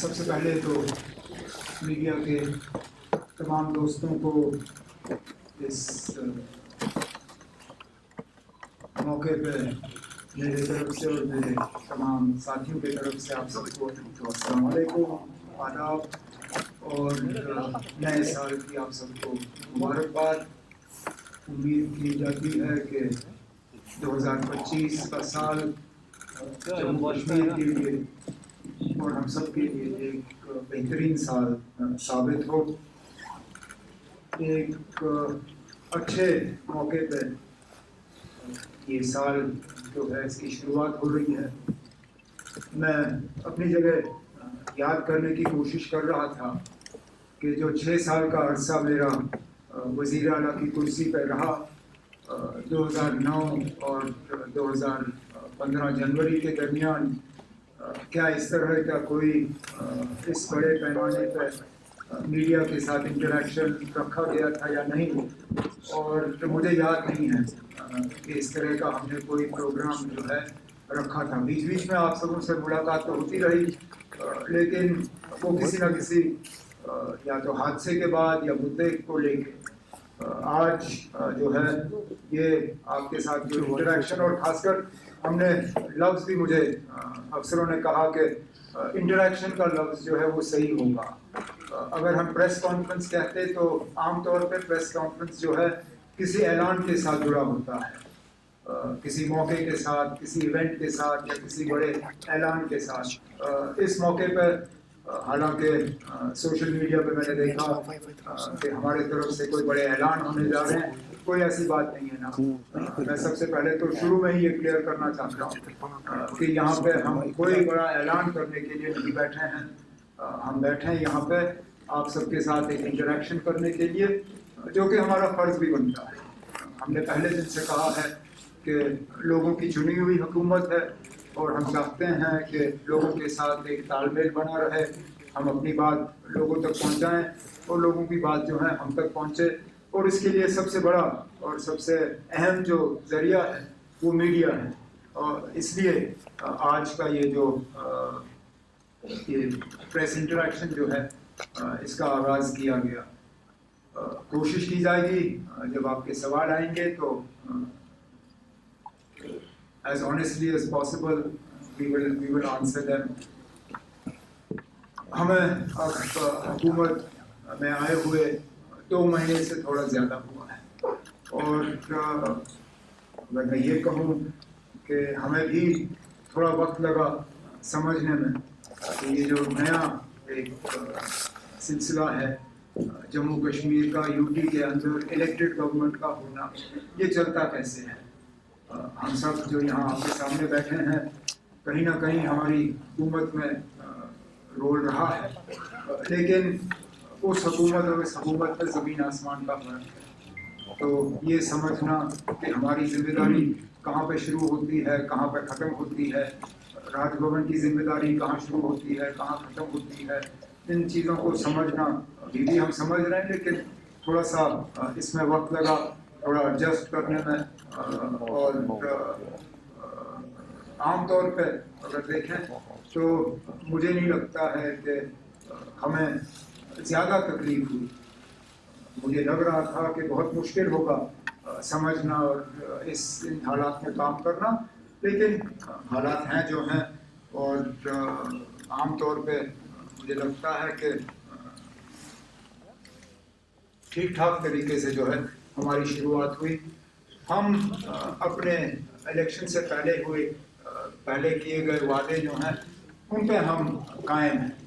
सबसे पहले तो मीडिया के तमाम दोस्तों को इस मौके पे मेरे तरफ से और मेरे तमाम साथियों की तरफ से आप सबको अस्सलाम वालेकुम, आदाब और नए साल की आप सबको मुबारकबाद। उम्मीद की जाती है कि 2025 का साल जम्मू कश्मीर के लिए और हम सब के लिए एक बेहतरीन साल साबित हो। एक अच्छे मौके पे ये साल जो है इसकी शुरुआत हो रही है। मैं अपनी जगह याद करने की कोशिश कर रहा था कि जो 6 साल का अरसा मेरा वज़ीर आला की कुर्सी पर रहा, 2009 और 2015 जनवरी के दरमियान, क्या इस तरह का कोई इस बड़े पैमाने पर मीडिया के साथ इंटरेक्शन रखा गया था या नहीं, और मुझे याद नहीं है कि इस तरह का हमने कोई प्रोग्राम जो है रखा था। बीच बीच में आप सबों से मुलाकात तो होती रही, लेकिन वो किसी न किसी या तो हादसे के बाद या मुद्दे को लेके आज जो है ये आपके साथ जो इंटरेक्शन, और खासकर हमने लफ्ज़ भी, मुझे अफसरों ने कहा कि इंटरेक्शन का लफ्ज़ जो है वो सही होगा। अगर हम प्रेस कॉन्फ्रेंस कहते तो आमतौर पे प्रेस कॉन्फ्रेंस जो है किसी ऐलान के साथ जुड़ा होता है, किसी मौके के साथ, किसी इवेंट के साथ या किसी बड़े ऐलान के साथ। इस मौके पर हालांकि सोशल मीडिया पे मैंने देखा कि हमारे तरफ से कोई बड़े ऐलान होने जा रहे हैं, कोई ऐसी बात नहीं है ना। मैं सबसे पहले तो शुरू में ही ये क्लियर करना चाहता हूँ कि यहाँ पे हम कोई बड़ा ऐलान करने के लिए नहीं बैठे हैं। हम बैठे हैं यहाँ पे आप सबके साथ एक इंटरेक्शन करने के लिए, जो कि हमारा फ़र्ज़ भी बनता है। हमने पहले दिन से कहा है कि लोगों की चुनी हुई हुकूमत है और हम चाहते हैं कि लोगों के साथ एक तालमेल बना रहे, हम अपनी बात लोगों तक पहुंचाएं और लोगों की बात जो है हम तक पहुंचे। और इसके लिए सबसे बड़ा और सबसे अहम जो ज़रिया है वो मीडिया है, और इसलिए आज का ये जो ये प्रेस इंटरेक्शन जो है इसका आगाज़ किया गया। कोशिश की जाएगी जब आपके सवाल आएंगे तो as honestly as possible we will answer them। हमें अब हुकूमत में आए हुए 2 महीने से थोड़ा ज़्यादा हुआ है, और अगर मैं ये कहूँ कि हमें भी थोड़ा वक्त लगा समझने में कि ये जो नया एक सिलसिला है जम्मू कश्मीर का, यूटी के अंदर इलेक्टेड गवर्नमेंट का होना, ये चलता कैसे है। हम सब जो यहाँ आपके सामने बैठे हैं, कहीं ना कहीं हमारी हुकूमत में रोल रहा है, लेकिन उस हुकूमत और इस हुकूमत में ज़मीन आसमान का फ़र्क है। तो ये समझना कि हमारी जिम्मेदारी कहाँ पे शुरू होती है, कहाँ पे ख़त्म होती है, राजभवन की जिम्मेदारी कहाँ शुरू होती है, कहाँ ख़त्म होती है, इन चीज़ों को समझना अभी भी हम समझ रहे हैं, लेकिन थोड़ा सा इसमें वक्त लगा, थोड़ा एडजस्ट करने में। और आम तौर पे अगर देखें तो मुझे नहीं लगता है कि हमें ज़्यादा तकलीफ हुई। मुझे लग रहा था कि बहुत मुश्किल होगा समझना और इन हालात में काम करना, लेकिन हालात हैं जो हैं, और आम तौर पे मुझे लगता है कि ठीक ठाक तरीके से जो है हमारी शुरुआत हुई। हम अपने इलेक्शन से पहले किए गए वादे जो हैं उन पे हम कायम हैं।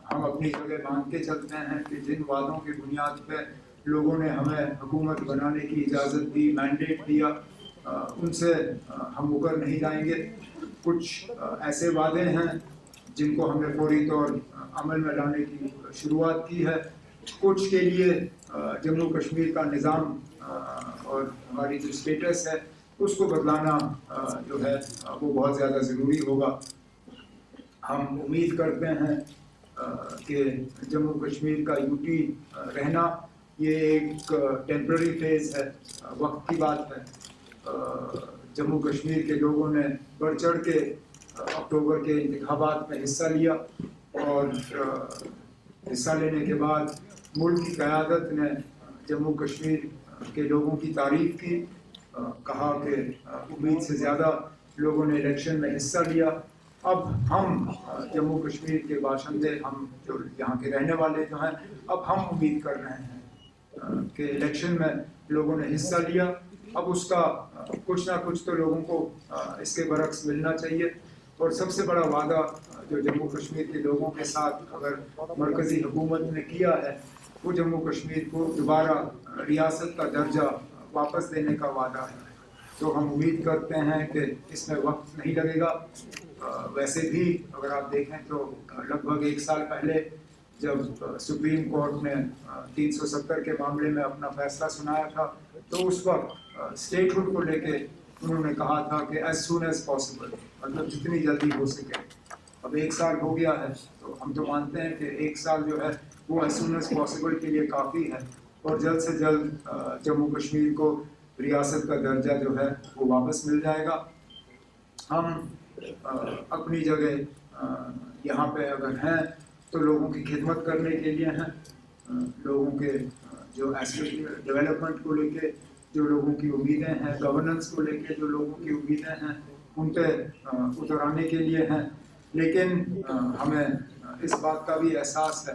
हम अपनी जगह मान के चलते हैं कि जिन वादों की बुनियाद पे लोगों ने हमें हुकूमत बनाने की इजाज़त दी, मैंडेट दिया, उनसे हम मुकर नहीं जाएंगे। कुछ ऐसे वादे हैं जिनको हमने फौरी तौर अमल में लाने की शुरुआत की है। कुछ के लिए जम्मू कश्मीर का निज़ाम और हमारी जो स्टेटस है उसको बदलाना जो है वो बहुत ज़्यादा ज़रूरी होगा। हम उम्मीद करते हैं कि जम्मू कश्मीर का यूटी रहना ये एक टेम्पररी फेज़ है, वक्त की बात है। जम्मू कश्मीर के लोगों ने बढ़ चढ़ के अक्टूबर के इंतखाबात में हिस्सा लिया, और हिस्सा लेने के बाद मुल्क की क़यादत ने जम्मू कश्मीर के लोगों की तारीफ की, कहा कि उम्मीद से ज़्यादा लोगों ने इलेक्शन में हिस्सा लिया। अब हम जम्मू कश्मीर के बाशिंदे, हम जो यहाँ के रहने वाले जो हैं, अब हम उम्मीद कर रहे हैं कि इलेक्शन में लोगों ने हिस्सा लिया, अब उसका कुछ ना कुछ तो लोगों को इसके बरक्स मिलना चाहिए। और सबसे बड़ा वादा जो जम्मू कश्मीर के लोगों के साथ अगर मरकज़ी हुकूमत ने किया है, वो जम्मू कश्मीर को दोबारा रियासत का दर्जा वापस देने का वादा है। तो हम उम्मीद करते हैं कि इसमें वक्त नहीं लगेगा। वैसे भी अगर आप देखें तो लगभग 1 साल पहले जब सुप्रीम कोर्ट ने 370 के मामले में अपना फैसला सुनाया था, तो उस वक्त स्टेटहुड को लेके उन्होंने कहा था कि एज सून एज पॉसिबल, मतलब जितनी जल्दी हो सके। अब 1 साल हो गया है, तो हम तो मानते हैं कि 1 साल जो है वो एज सून एज पॉसिबल के लिए काफ़ी है, और जल्द से जल्द जम्मू कश्मीर को रियासत का दर्जा जो है वो वापस मिल जाएगा। हम अपनी जगह यहाँ पे अगर हैं तो लोगों की खिदमत करने के लिए हैं, लोगों के जो एस्पेक्ट डेवलपमेंट को लेके जो लोगों की उम्मीदें हैं, गवर्नेंस को लेके जो लोगों की उम्मीदें हैं, उन पे उतर आने के लिए हैं। लेकिन हमें इस बात का भी एहसास है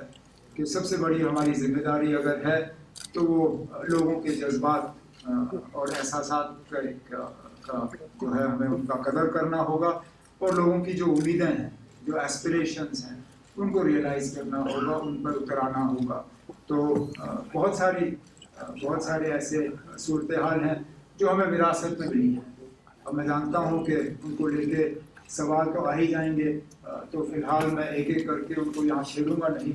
कि सबसे बड़ी हमारी जिम्मेदारी अगर है तो वो लोगों के जज्बात और एहसासात का जो है हमें उनका कदर करना होगा, और लोगों की जो उम्मीदें हैं, जो एस्पिरेशंस हैं, उनको रियलाइज़ करना होगा, उन पर उतर आना होगा। तो बहुत सारे ऐसे सूरत हाल हैं जो हमें विरासत में मिली हैं। अब मैं जानता हूँ कि उनको लेके सवाल तो आ ही जाएंगे, तो फिलहाल मैं एक एक करके उनको यहाँ छेड़ूंगा नहीं,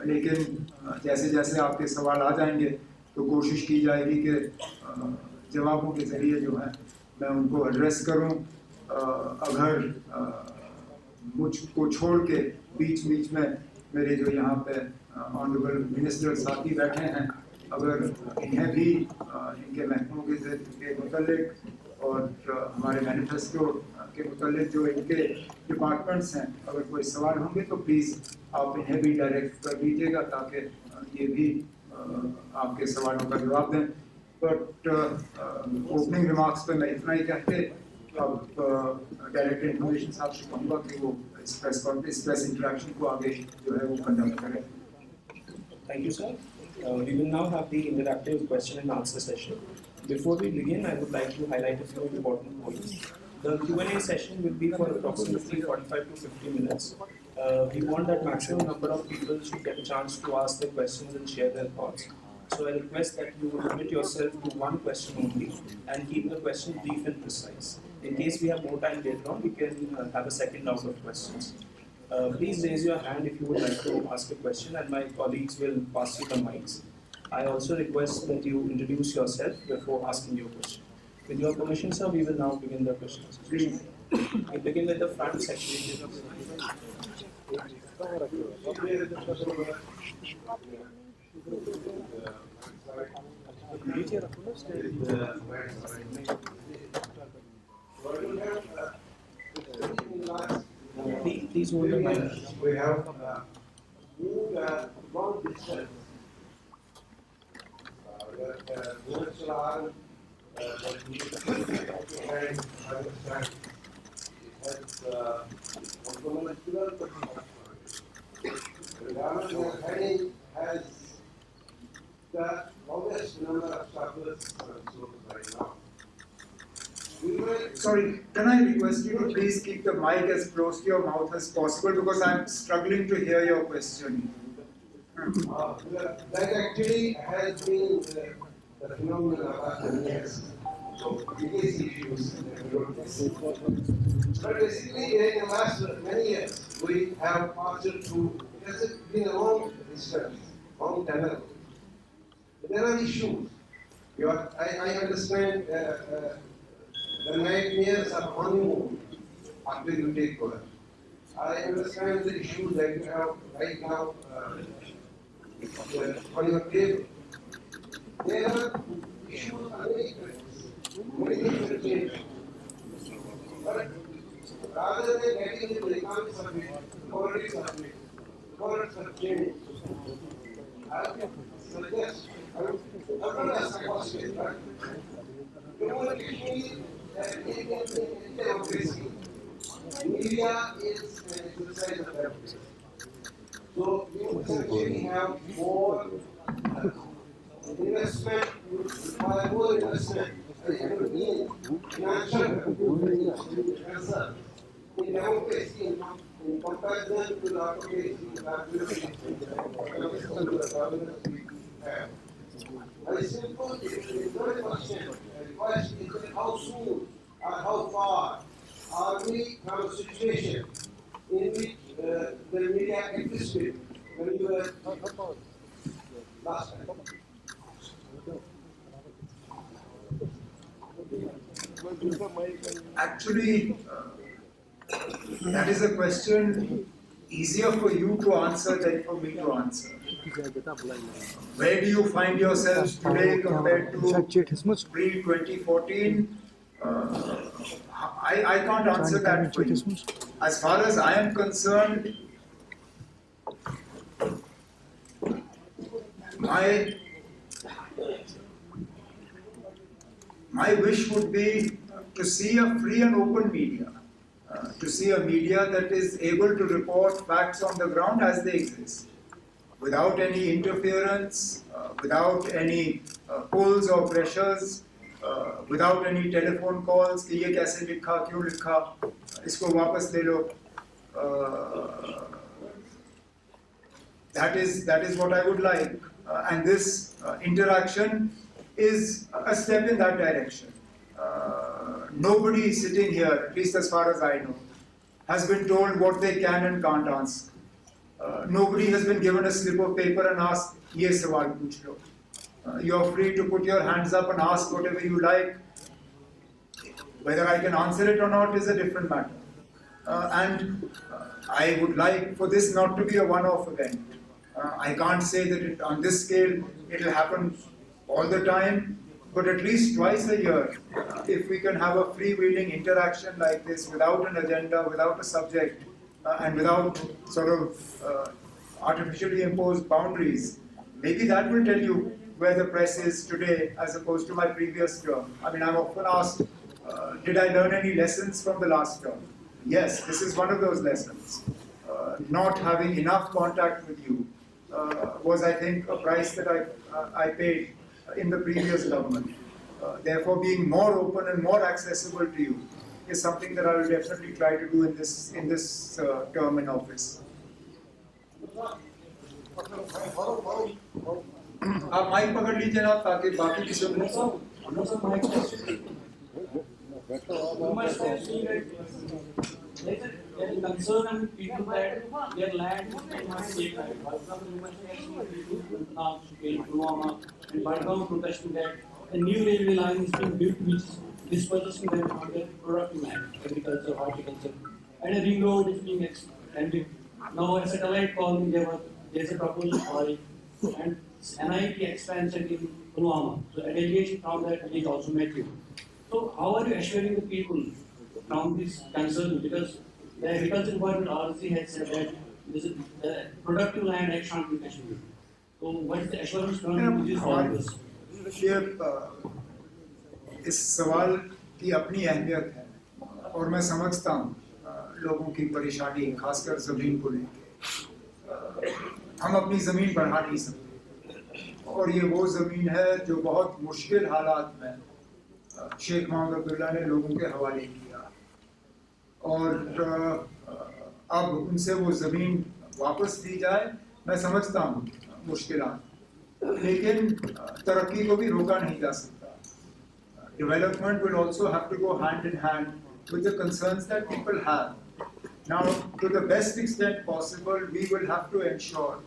लेकिन जैसे जैसे आपके सवाल आ जाएंगे तो कोशिश की जाएगी कि जवाबों के ज़रिए जो है मैं उनको एड्रेस करूं। अगर मुझको छोड़ के बीच बीच में मेरे जो यहाँ पे ऑनरेबल मिनिस्टर साथी बैठे हैं, अगर इन्हें भी इनके महकमों के मुतालिक और हमारे मैनिफेस्टो के मुतालिक जो इनके डिपार्टमेंट्स हैं, अगर कोई सवाल होंगे तो प्लीज़ आप इन्हें भी डायरेक्ट कर दीजिएगा, ताकि ये भी आपके सवालों का जवाब दें। बट ओपनिंग रिमार्क्स पे मैं इतना ही कहते, अब डायरेक्टर इन्फॉर्मेशन साहब से कहूँगा कि वो इस प्रेस इंटरेक्शन को आगे जो है वो कंडक्ट करें। Thank you, sir. We will now have the interactive question and answer session. Before we begin, I would like to highlight a few important points. The Q&A session will be for approximately 45 to 50 minutes. We want that maximum number of people should get a chance to ask their questions and share their thoughts. So I request that you limit yourself to one question only and keep the question brief and precise. In case we have more time later on, we can have a second round of questions. Please raise your hand if you would like to ask a question, and my colleagues will pass you the mics. I also request that you introduce yourself before asking your question. With your permission, sir, we will now begin the questions. We begin with the front section. Please hold the mic. We have moved a long distance. Has the longest number of surplus right now. Sorry, can I request you to please keep the mic as close to your mouth as possible, because I'm struggling to hear your question. That actually has been the phenomenon of the years. So biggest issues. But basically, in the last many years, we have passed through. It has been a long distance, long tunnel. There are issues. I understand. The nightmares are honeymoon after you take over. I understand the issues that you have right now on your table. There are issues on many things change. But rather than getting into the economics of it, politics are changing. Politics are changing. I would suggest, I'm not a psychologist, but you know, in democracy, media is an exercise of democracy. So you essentially have more investment, you require more investment, financial answer. In democracy, in comparison to the autocracy, a simple, it's not a question. The question is how soon or how far are we from a situation in which the media existed when you were last time? Actually, that is a question easier for you to answer than for me to answer. Where do you find yourselves today compared to pre-2014? I can't answer that for you. As far as I am concerned, my wish would be to see a free and open media, to see a media that is able to report facts on the ground as they exist, without any interference, without any pulls or pressures, without any telephone calls कि ये कैसे लिखा, क्यों लिखा, इसको वापस ले लो. That is what I would like, and this interaction is a step in that direction. Nobody sitting here, at least as far as I know, has been told what they can and can't answer. Nobody has been given a slip of paper and asked, "ये सवाल पूछ लो." You're free to put your hands up and ask whatever you like. Whether I can answer it or not is a different matter. And I would like for this not to be a one-off event. I can't say that on this scale it will happen all the time, but at least twice a year, if we can have a freewheeling interaction like this without an agenda, without a subject, and without sort of artificially imposed boundaries, maybe that will tell you where the press is today as opposed to my previous term. I mean, I'm often asked, did I learn any lessons from the last term? Yes, this is one of those lessons. Not having enough contact with you was, I think, a price that I paid in the previous government. Therefore, being more open and more accessible to you is something that I will definitely try to do in this term in office. आप mic पकड़ लीजिए ना ताकि बाकी की सुन लें. You must have seen that there is concern among people that their land is not safe. For example, you must have seen people in Pulwama and Badgaon protesting that a new railway line is being built which is dispossessing them of their productive land, agriculture, horticulture, and a ring road is being extended. Now a satellite colony there is a proposal for it, and NIT expansion in Pulwama. So a delegation from that village also met you. So how are you assuring the people from this concern? Because the agriculture department already has said that this is productive land act shan't be Kashmir. So what is the assurance from this farmers? इस सवाल की अपनी अहमियत है और मैं समझता हूँ लोगों की परेशानी, खासकर ज़मीन को लेकर. हम अपनी ज़मीन बढ़ा नहीं सकते और ये वो ज़मीन है जो बहुत मुश्किल हालात में शेख मोहम्मद अब्दुल्ला ने लोगों के हवाले किया और अब उनसे वो ज़मीन वापस दी जाए. मैं समझता हूँ मुश्किलात, लेकिन तरक्की को भी रोका नहीं जा सकता. Development will also have to go hand in hand with the concerns that people have. Now, to the best extent possible, we will have to ensure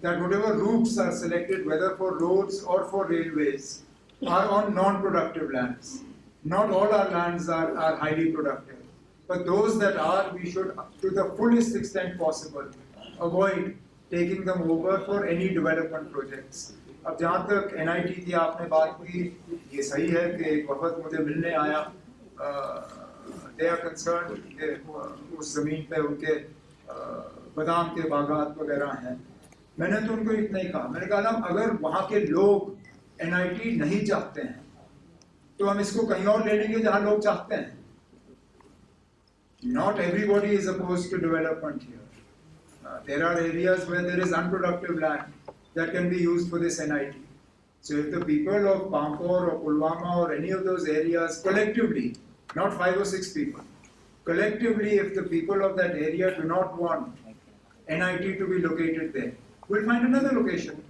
that whatever routes are selected, whether for roads or for railways, are on non-productive lands. Not all our lands are highly productive, but those that are, we should, to the fullest extent possible, avoid taking them over for any development projects. अब जहाँ तक NIT की आपने बात की, ये सही है कि एक वक्त मुझे मिलने आया. They are concerned कि उस ज़मीन पे उनके बादाम के बागात वगैरह हैं। मैंने तो उनको इतना ही कहा, मैंने कहा ना अगर वहाँ के लोग NIT नहीं चाहते हैं तो हम इसको कहीं और ले लेंगे जहाँ लोग चाहते हैं। Not everybody is opposed to development here. There are areas where there is unproductive land that can be used for this NIT. So if the people of Pampur or Pulwama or any of those areas collectively, not 5 or 6 people, collectively if the people of that area do not want NIT to be located there, we'll find another location.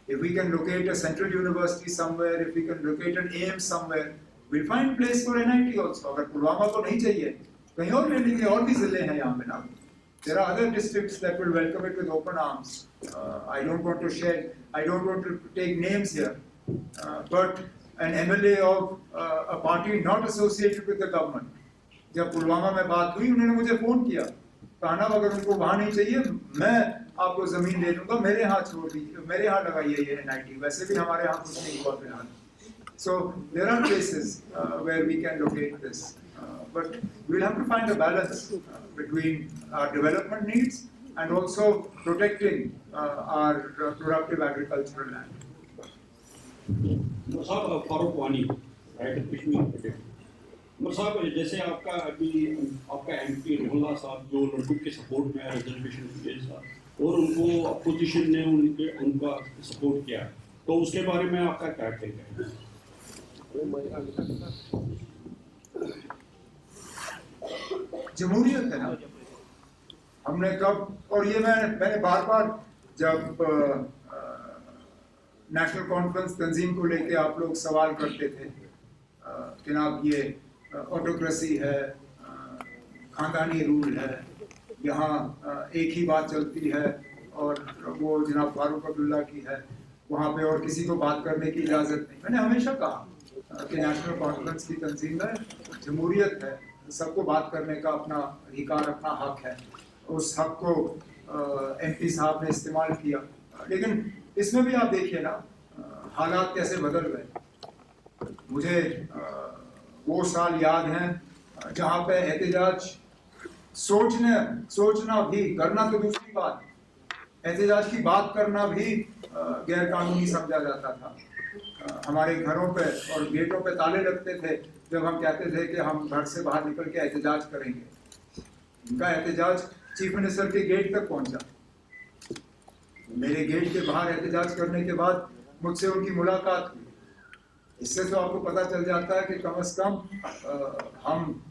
If we can locate a central university somewhere, if we can locate an AIM somewhere, we'll find place for NIT also. अगर पुलवामा को नहीं चाहिए, कहीं और ले लेंगे, और भी जिले हैं यहाँ पे ना. There are other districts that will welcome it with open arms. I don't want to take names here, but an MLA of a party not associated with the government. जब पुलवामा में बात हुई, उन्होंने मुझे फोन किया, कहना अगर उनको वहाँ नहीं चाहिए, मैं आपको जमीन दे दूंगा, मेरे यहाँ छोड़ दीजिए, मेरे यहाँ लगाइए ये NIT. वैसे भी हमारे यहाँ कुछ नहीं हुआ फिलहाल. So there are places where we can locate this, but we'll have to find a balance between our development needs and also protecting our productive agricultural land. साहब फारूक वानी, राइटर कश्मीर। साहब जैसे आपका अभी आपका MP रोहल्ला साहब जो लड़कों के सपोर्ट में रिजर्वेशन के साथ और उनको अपोजिशन ने उनका सपोर्ट किया, तो उसके बारे में आपका क्या कहना है? जमहूरियत है ना, हमने कब, और ये मैंने बार बार जब नेशनल कॉन्फ्रेंस तंजीम को लेके आप लोग सवाल करते थे कि जनाब ये ऑटोक्रेसी है, खानदानी रूल है, यहाँ एक ही बात चलती है और वो जनाब फारूक अब्दुल्ला की है, वहाँ पे और किसी को बात करने की इजाज़त नहीं। मैंने हमेशा कहा कि नेशनल कॉन्फ्रेंस की तंजीम है, जमहूरियत है, सबको बात करने का अपना अधिकार, अपना हक है। उस हक को MP साहब ने इस्तेमाल किया, लेकिन इसमें भी आप देखिए ना हालात कैसे बदल गए। मुझे वो साल याद हैं जहाँ पे एहतजाज सोचना भी, करना तो दूसरी बात, एहतजाज की बात करना भी गैर कानूनी समझा जाता था। हमारे घरों पे और गेटों पे ताले लगते थे जब हम कहते थे कि हम घर से बाहर निकल के एहतजाज करेंगे। उनका एहतजाज चीफ मिनिस्टर के गेट तक पहुंचा। मेरे गेट के बाहर एहतजाज करने के बाद मुझसे उनकी मुलाकात हुई। इससे तो आपको पता चल जाता है कि कम से कम हम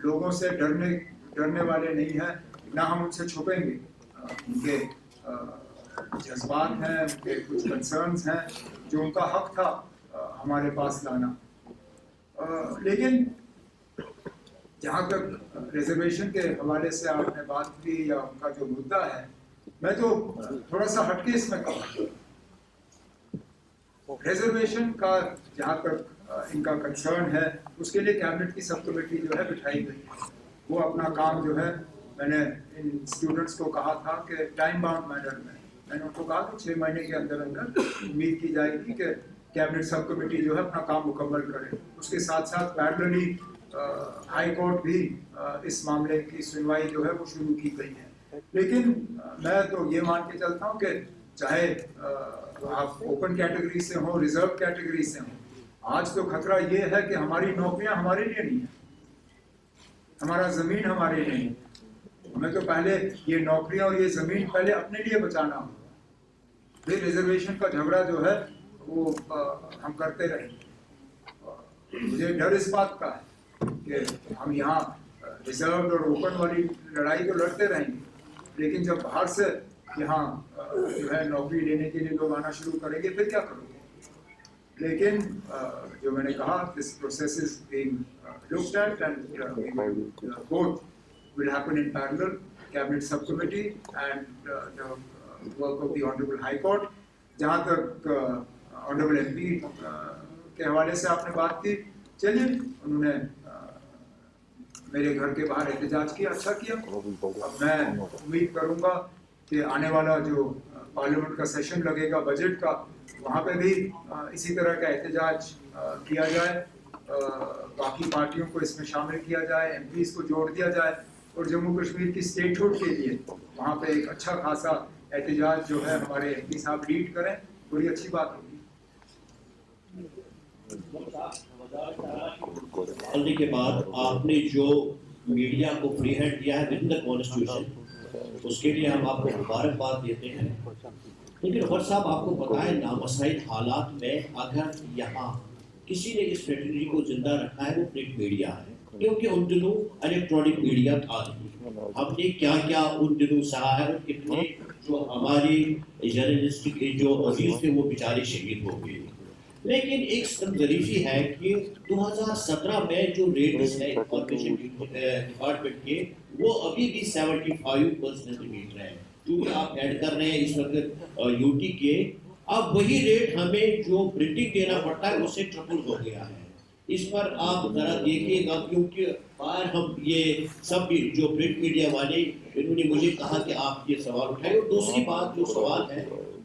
लोगों से डरने वाले नहीं हैं, ना हम उनसे छुपेंगे। उनके जज्बात हैं, उनके कुछ कंसर्न्स हैं जो उनका हक था हमारे पास लाना। लेकिन जहाँ तक रिजर्वेशन के हवाले से आपने बात की या उनका जो मुद्दा है, मैं तो थोड़ा सा हटके इसमें कहूँ। रिजर्वेशन का जहाँ तक इनका कंसर्न है, उसके लिए कैबिनेट की सब कमेटी जो है बिठाई गई है। वो अपना काम जो है, मैंने इन स्टूडेंट्स को कहा था कि टाइम बाउंड मैनर में, मैंने उनको कहा कि 6 महीने के अंदर अंदर उम्मीद की जाएगी कि कैबिनेट सब कमेटी जो है अपना काम मुकम्मल करे। उसके साथ साथ पैरेलली हाई कोर्ट भी इस मामले की सुनवाई जो है वो शुरू की गई है। लेकिन मैं तो ये मान के चलता हूँ कि चाहे आप ओपन कैटेगरी से हो, रिजर्व कैटेगरी से हो, आज तो खतरा ये है कि हमारी नौकरियां हमारे लिए नहीं है, हमारा जमीन हमारे लिए नहीं है। हमें तो पहले ये नौकरियां और ये जमीन पहले अपने लिए बचाना होगा। फिर रिजर्वेशन का झगड़ा जो है वो हम करते रहेंगे। मुझे डर इस बात का है कि हम यहाँ रिजर्व और ओपन वाली लड़ाई तो लड़ते रहेंगे, लेकिन जब बाहर से यहाँ जो है नौकरी लेने के लिए लोग आना शुरू करेंगे, फिर क्या करोगे? लेकिन जो मैंने कहा, this process is being looked at and both will happen in parallel, cabinet subcommittee and the work of the Honorable High Court. जहाँ तक Honorable MP के हवाले से आपने बात की, चलिए उन्होंने मेरे घर के बाहर एहतजाज किया, अच्छा किया। अब मैं उम्मीद करूँगा कि आने वाला जो पार्लियामेंट का सेशन लगेगा बजट का, वहाँ पे भी इसी तरह का एहतजाज किया जाए, बाकी पार्टियों को इसमें शामिल किया जाए, MPs को जोड़ दिया जाए और जम्मू कश्मीर की स्टेटहुड के लिए वहाँ पे एक अच्छा खासा एहतजाज जो है हमारे एमपी साहब लीड करें, बड़ी अच्छी बात होगी। डालने के बाद आपने जो मीडिया को फ्री हैंड दिया है विद द कॉन्स्टिट्यूशन, उसके लिए हम आपको मुबारकबाद देते हैं। लेकिन उमर साहब, आपको पता है नामसाइद हालात में अगर यहाँ किसी ने इस स्ट्रेटजी को जिंदा रखा है वो प्रिंट मीडिया है, क्योंकि उन दिनों इलेक्ट्रॉनिक मीडिया था नहीं। हमने क्या क्या उन दिनों सहा है और कितने जो हमारे जर्नलिस्ट के जो अजीज थे वो बेचारे शहीद हो गए। लेकिन एक ज़रीफी है कि 2017 में जो रेट्स है इंफॉर्मेशन डिपार्टमेंट के वो अभी भी 75% मीट रहे हैं, क्योंकि आप ऐड कर रहे हैं इस वक्त यूटी के। अब वही रेट हमें जो प्रिंटिंग देना पड़ता है उससे ट्रिपल हो गया है। इस पर आप जरा देखिएगा, क्योंकि बाहर हम ये सब जो प्रिंट मीडिया वाले इन्होंने मुझे कहा कि आप ये सवाल उठाए। और दूसरी बात जो सवाल है,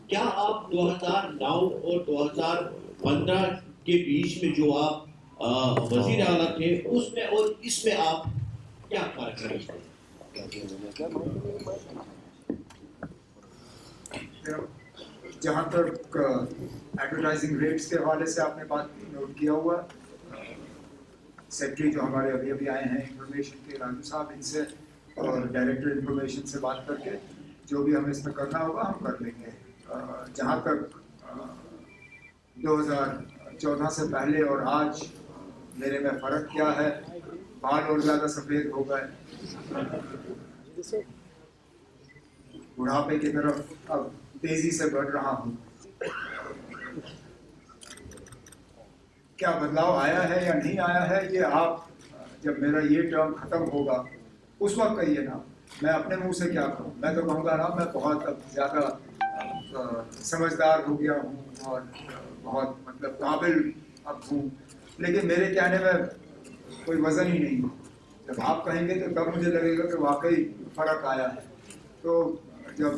क्या आप 2009 और 2015 के बीच में जो आप वजीर आला थे उसमें और इसमें आप क्या फर्क है? जहाँ तक एडवर्टाइजिंग रेट्स के हवाले से आपने बात नोट किया हुआ, सेक्रेटरी जो हमारे अभी अभी आए हैं इंफॉर्मेशन के, राजू साहब, इनसे और डायरेक्टर इंफॉर्मेशन से बात करके जो भी हमें इसमें करना होगा हम कर लेंगे। जहाँ तक 2014 से पहले और आज मेरे में फ़र्क क्या है, बाल और ज़्यादा सफ़ेद हो गए, बुढ़ापे की तरफ अब तेज़ी से बढ़ रहा हूँ। क्या बदलाव आया है या नहीं आया है, ये आप जब मेरा ये टर्म ख़त्म होगा उस वक्त कहिए ना। मैं अपने मुंह से क्या कहूँ, मैं तो कहूँगा ना मैं बहुत अब ज़्यादा समझदार हो गया हूँ और बहुत मतलब काबिल अब हूँ, लेकिन मेरे कहने में कोई वज़न ही नहीं। जब आप कहेंगे तो तब मुझे लगेगा कि वाकई फ़र्क आया है। तो जब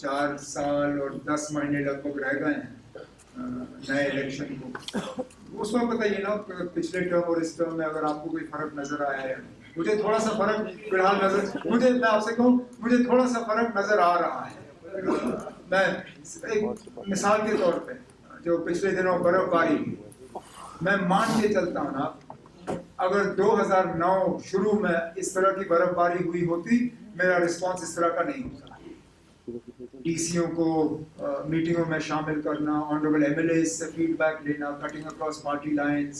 4 साल और 10 महीने लगभग रह गए हैं नए इलेक्शन को, उस वक्त बताइए ना पिछले टर्म और इस टर्म में अगर आपको कोई फ़र्क नज़र आया है। मुझे थोड़ा सा फ़र्क फिलहाल मैं आपसे कहूँ, मुझे थोड़ा सा फ़र्क नज़र आ रहा है। मैं एक मिसाल के तौर पे जो पिछले दिनों बर्फबारी, मैं मान के चलता हूँ ना, अगर 2009 शुरू में इस तरह की बर्फबारी हुई होती, मेरा रिस्पांस इस तरह का नहीं होता। डीसीओ को मीटिंगों में शामिल करना, ऑनरेबल एमएलए से फीडबैक लेना, कटिंग अक्रॉस पार्टी लाइंस,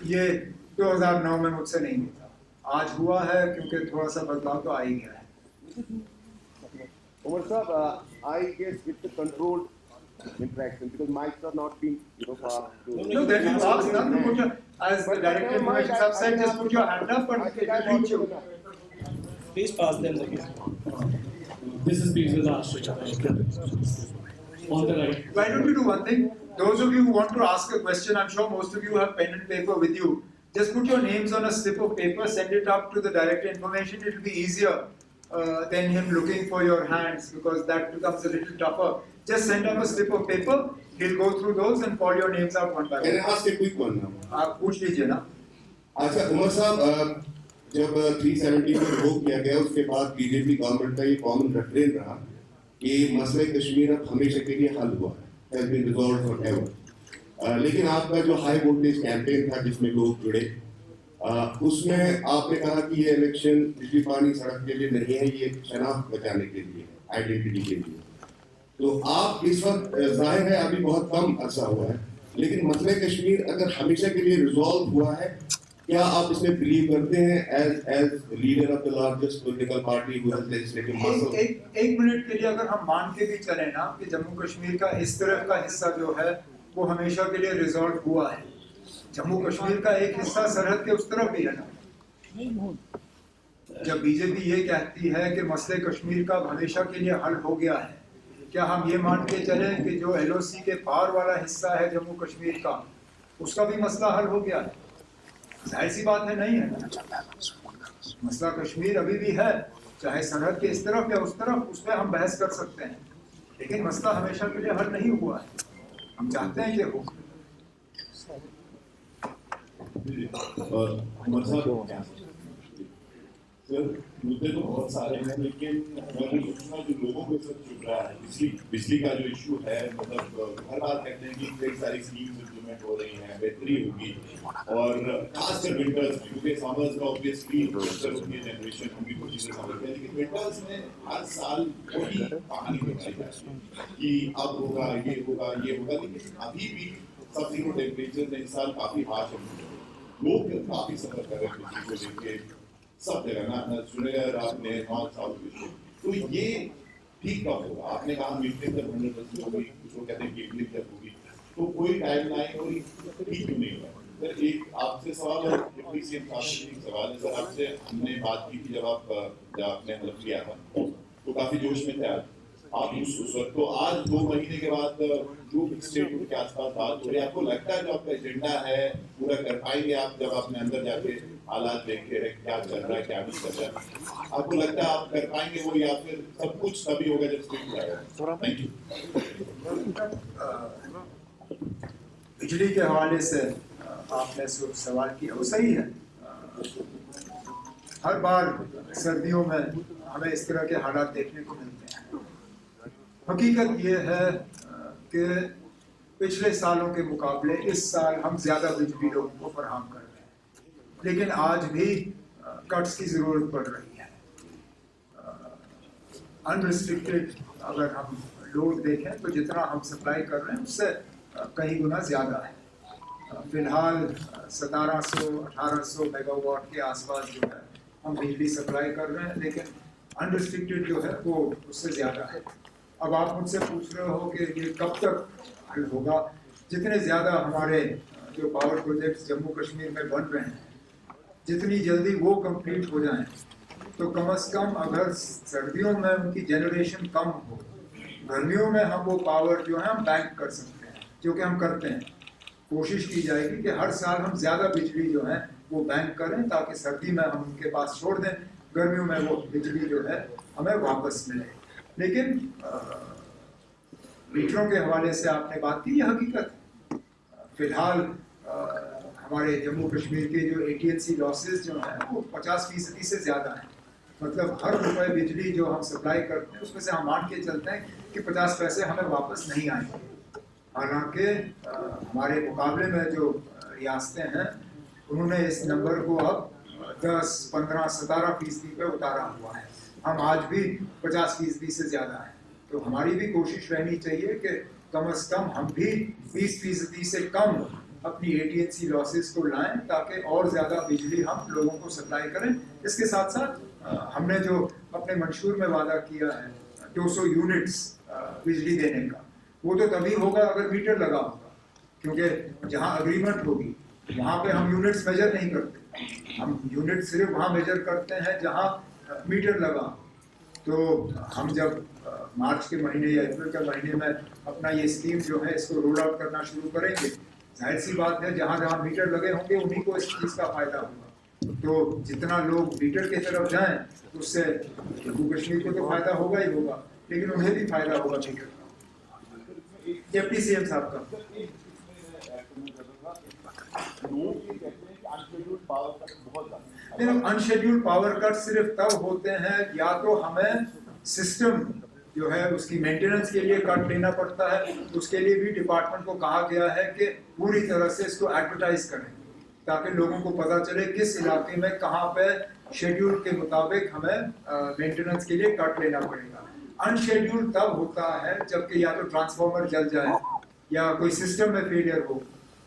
ये 2009 में मुझसे नहीं होता। आज हुआ है क्योंकि थोड़ा सा बदलाव तो आ ही गया है। Umar Saab, I guess it's a controlled interaction because mics are not being, far. No, then you ask them to put your, as the director information sub said, just put your hand up and it will reach you. Please pass them the mic. This is Beasley last. On the right. Why don't you do one thing? Those of you who want to ask a question, I'm sure most of you have pen and paper with you. Just put your names on a slip of paper, send it up to the director information. It will be easier than him looking for your hands, because that becomes a little tougher. Just send up a slip of paper. He'll go through those and call your names out one by one. Can I ask a quick one now? आप पूछ लीजिए ना। अच्छा उमर साहब, जब 370 को रोक किया गया उसके बाद बीजेपी गवर्नमेंट का ये कॉमन रेफरेंस रहा कि मसले कश्मीर अब हमेशा के लिए हल हुआ है, has been resolved forever। लेकिन आपका जो हाई वोल्टेज कैंपेन था जिसमें लोग जुड़े, उसमें आपने कहा कि ये इलेक्शन बिजली पानी सड़क के लिए नहीं है, ये शनाख्त बचाने के लिए, आइडेंटिटी के लिए। तो आप इस वक्त जाहिर है अभी बहुत कम अर्सा हुआ है, लेकिन मसले कश्मीर अगर हमेशा के लिए रिजॉल्व हुआ है, क्या आप इसमें बिलीव करते हैं as leader of the largest political party who has legislative muscle? एक मिनट के लिए अगर हम मान के भी चले ना कि जम्मू कश्मीर का इस तरफ का हिस्सा जो है वो हमेशा के लिए रिजॉल्व हुआ है, जम्मू कश्मीर का एक हिस्सा सरहद के उस तरफ भी है ना। जब बीजेपी ये कहती है कि मसले कश्मीर का हमेशा के लिए हल हो गया है, क्या हम ये मान के चले कि जो एलओसी के पार वाला हिस्सा है जम्मू कश्मीर का, उसका भी मसला हल हो गया है? जाहिर सी बात है, नहीं है ना। मसला कश्मीर अभी भी है, चाहे सरहद के इस तरफ या उस तरफ, उस पर हम बहस कर सकते हैं, लेकिन मसला हमेशा के लिए हल नहीं हुआ है। हम चाहते हैं ये हो। और उमर साहब, सर मुद्दे तो बहुत सारे हैं, लेकिन मैं वो सोचूंगा जो लोगों को सब चुन रहा है, बिजली का जो इशू है, मतलब हर बार कहते हैं कि कई सारी स्कीम्स इम्प्लीमेंट हो रही हैं, बेहतरी होगी, और खासकर विंटर्स में, क्योंकि समर्स में ऑब्वियसली बेहतर होती है, जनरेशन होगी, कुछ चीज़ें समझते हैं, लेकिन विंटर्स में हर साल वही कहानी बताई जाती है कि अब होगा, ये होगा, ये होगा, लेकिन अभी भी सब जीरो टेम्परेचर इस साल काफ़ी हार्श है, लोग काफ़ी सफर कर रहे हैं बिजली को लेके सब जगह ना सुनेगा आपने नॉर्थ साउथ में, तो ये ठीक कब होगा? आपने कहा मीटिंग जब 100% होगी, कुछ लोग कहते हैं कि मीटिंग जब होगी, तो कोई टाइमलाइन और ठीक क्यों नहीं हुआ? सर एक आपसे सवाल है, डिप्टी सीएम साहब से एक सवाल है सर आपसे, हमने बात की थी जब आपने मतलब किया था तो काफी जोश में थे आप उस वक्त, तो आज 2 महीने के बाद जो स्टेटमेंट के आसपास बात हो रही है, आपको लगता है जो आपका एजेंडा है पूरा कर पाएंगे आप जब आपने अंदर जाके हालात देखे हैं क्या चल रहा है क्या नहीं चल रहा है, आपको लगता है आप कर पाएंगे वो, या फिर सब कुछ तभी होगा जब स्टेट आएगा? Thank you. बिजली के हवाले से आपने जो सवाल किया वो सही है। हर बार सर्दियों में हमें इस तरह के हालात देखने को मिलते हैं। हकीकत ये है कि पिछले सालों के मुकाबले इस साल हम ज़्यादा बिजली लोगों को फराहम कर रहे हैं, लेकिन आज भी कट्स की ज़रूरत पड़ रही है। अनरिस्ट्रिक्टेड अगर हम लोड देखें तो जितना हम सप्लाई कर रहे हैं उससे कई गुना ज़्यादा है। फिलहाल 1700-1800 मेगावाट के आसपास जो है हम बिजली सप्लाई कर रहे हैं, लेकिन अनरिस्ट्रिक्टेड जो है वो उससे ज़्यादा है। अब आप मुझसे पूछ रहे हो कि ये कब तक हल होगा। जितने ज़्यादा हमारे जो पावर प्रोजेक्ट्स जम्मू कश्मीर में बन रहे हैं, जितनी जल्दी वो कंप्लीट हो जाएं, तो कम से कम अगर सर्दियों में उनकी जनरेशन कम हो, गर्मियों में हम वो पावर जो है हम बैंक कर सकते हैं, जो कि हम करते हैं। कोशिश की जाएगी कि हर साल हम ज़्यादा बिजली जो है वो बैंक करें, ताकि सर्दी में हम उनके पास छोड़ दें, गर्मियों में वो बिजली जो है हमें वापस मिले। लेकिन मीटरों के हवाले से आपने बात की, ये हकीकत है। फिलहाल हमारे जम्मू कश्मीर के जो AT&C लॉसेस जो हैं वो 50% से ज़्यादा हैं। मतलब हर रुपए बिजली जो हम सप्लाई करते हैं उसमें से हम मान के चलते हैं कि 50 पैसे हमें वापस नहीं आएंगे। हालांकि हमारे मुकाबले में जो रियासतें हैं उन्होंने इस नंबर को अब 10, 15, 17% पे उतारा हुआ है। हम आज भी 50% से ज़्यादा हैं। तो हमारी भी कोशिश रहनी चाहिए कि कम से कम हम भी 20% से कम अपनी AT&C लॉसेस को लाएं, ताकि और ज़्यादा बिजली हम लोगों को सप्लाई करें। इसके साथ साथ हमने जो अपने मंशूर में वादा किया है 200 यूनिट्स बिजली देने का, वो तो तभी होगा अगर मीटर लगा होगा, क्योंकि जहाँ अग्रीमेंट होगी वहाँ पे हम यूनिट्स मेजर नहीं करते। हम यूनिट सिर्फ वहाँ मेजर करते हैं जहाँ मीटर लगा। तो हम जब मार्च के महीने या अप्रैल के महीने में अपना ये स्कीम जो है इसको रोल आउट करना शुरू करेंगे, जाहिर सी बात है जहाँ जहाँ मीटर लगे होंगे उन्हीं को इस चीज़ का फायदा होगा। तो जितना लोग मीटर की तरफ जाएं उससे जम्मू कश्मीर को तो फायदा होगा ही होगा, लेकिन उन्हें भी फायदा होगा मीटर का। डिप्टी सीएम साहब का अनशेड्यूल्ड पावर कट सिर्फ तब होते हैं या तो हमें सिस्टम जो है उसकी मेंटेनेंस के लिए कट लेना पड़ता है। उसके लिए भी डिपार्टमेंट को कहा गया है कि पूरी तरह से इसको एडवर्टाइज करें, ताकि लोगों को पता चले किस इलाके में कहाँ पे शेड्यूल के मुताबिक हमें मेंटेनेंस के लिए कट लेना पड़ेगा। अनशेड्यूल्ड तब होता है जबकि या तो ट्रांसफार्मर जल जाए या कोई सिस्टम में फेलियर हो।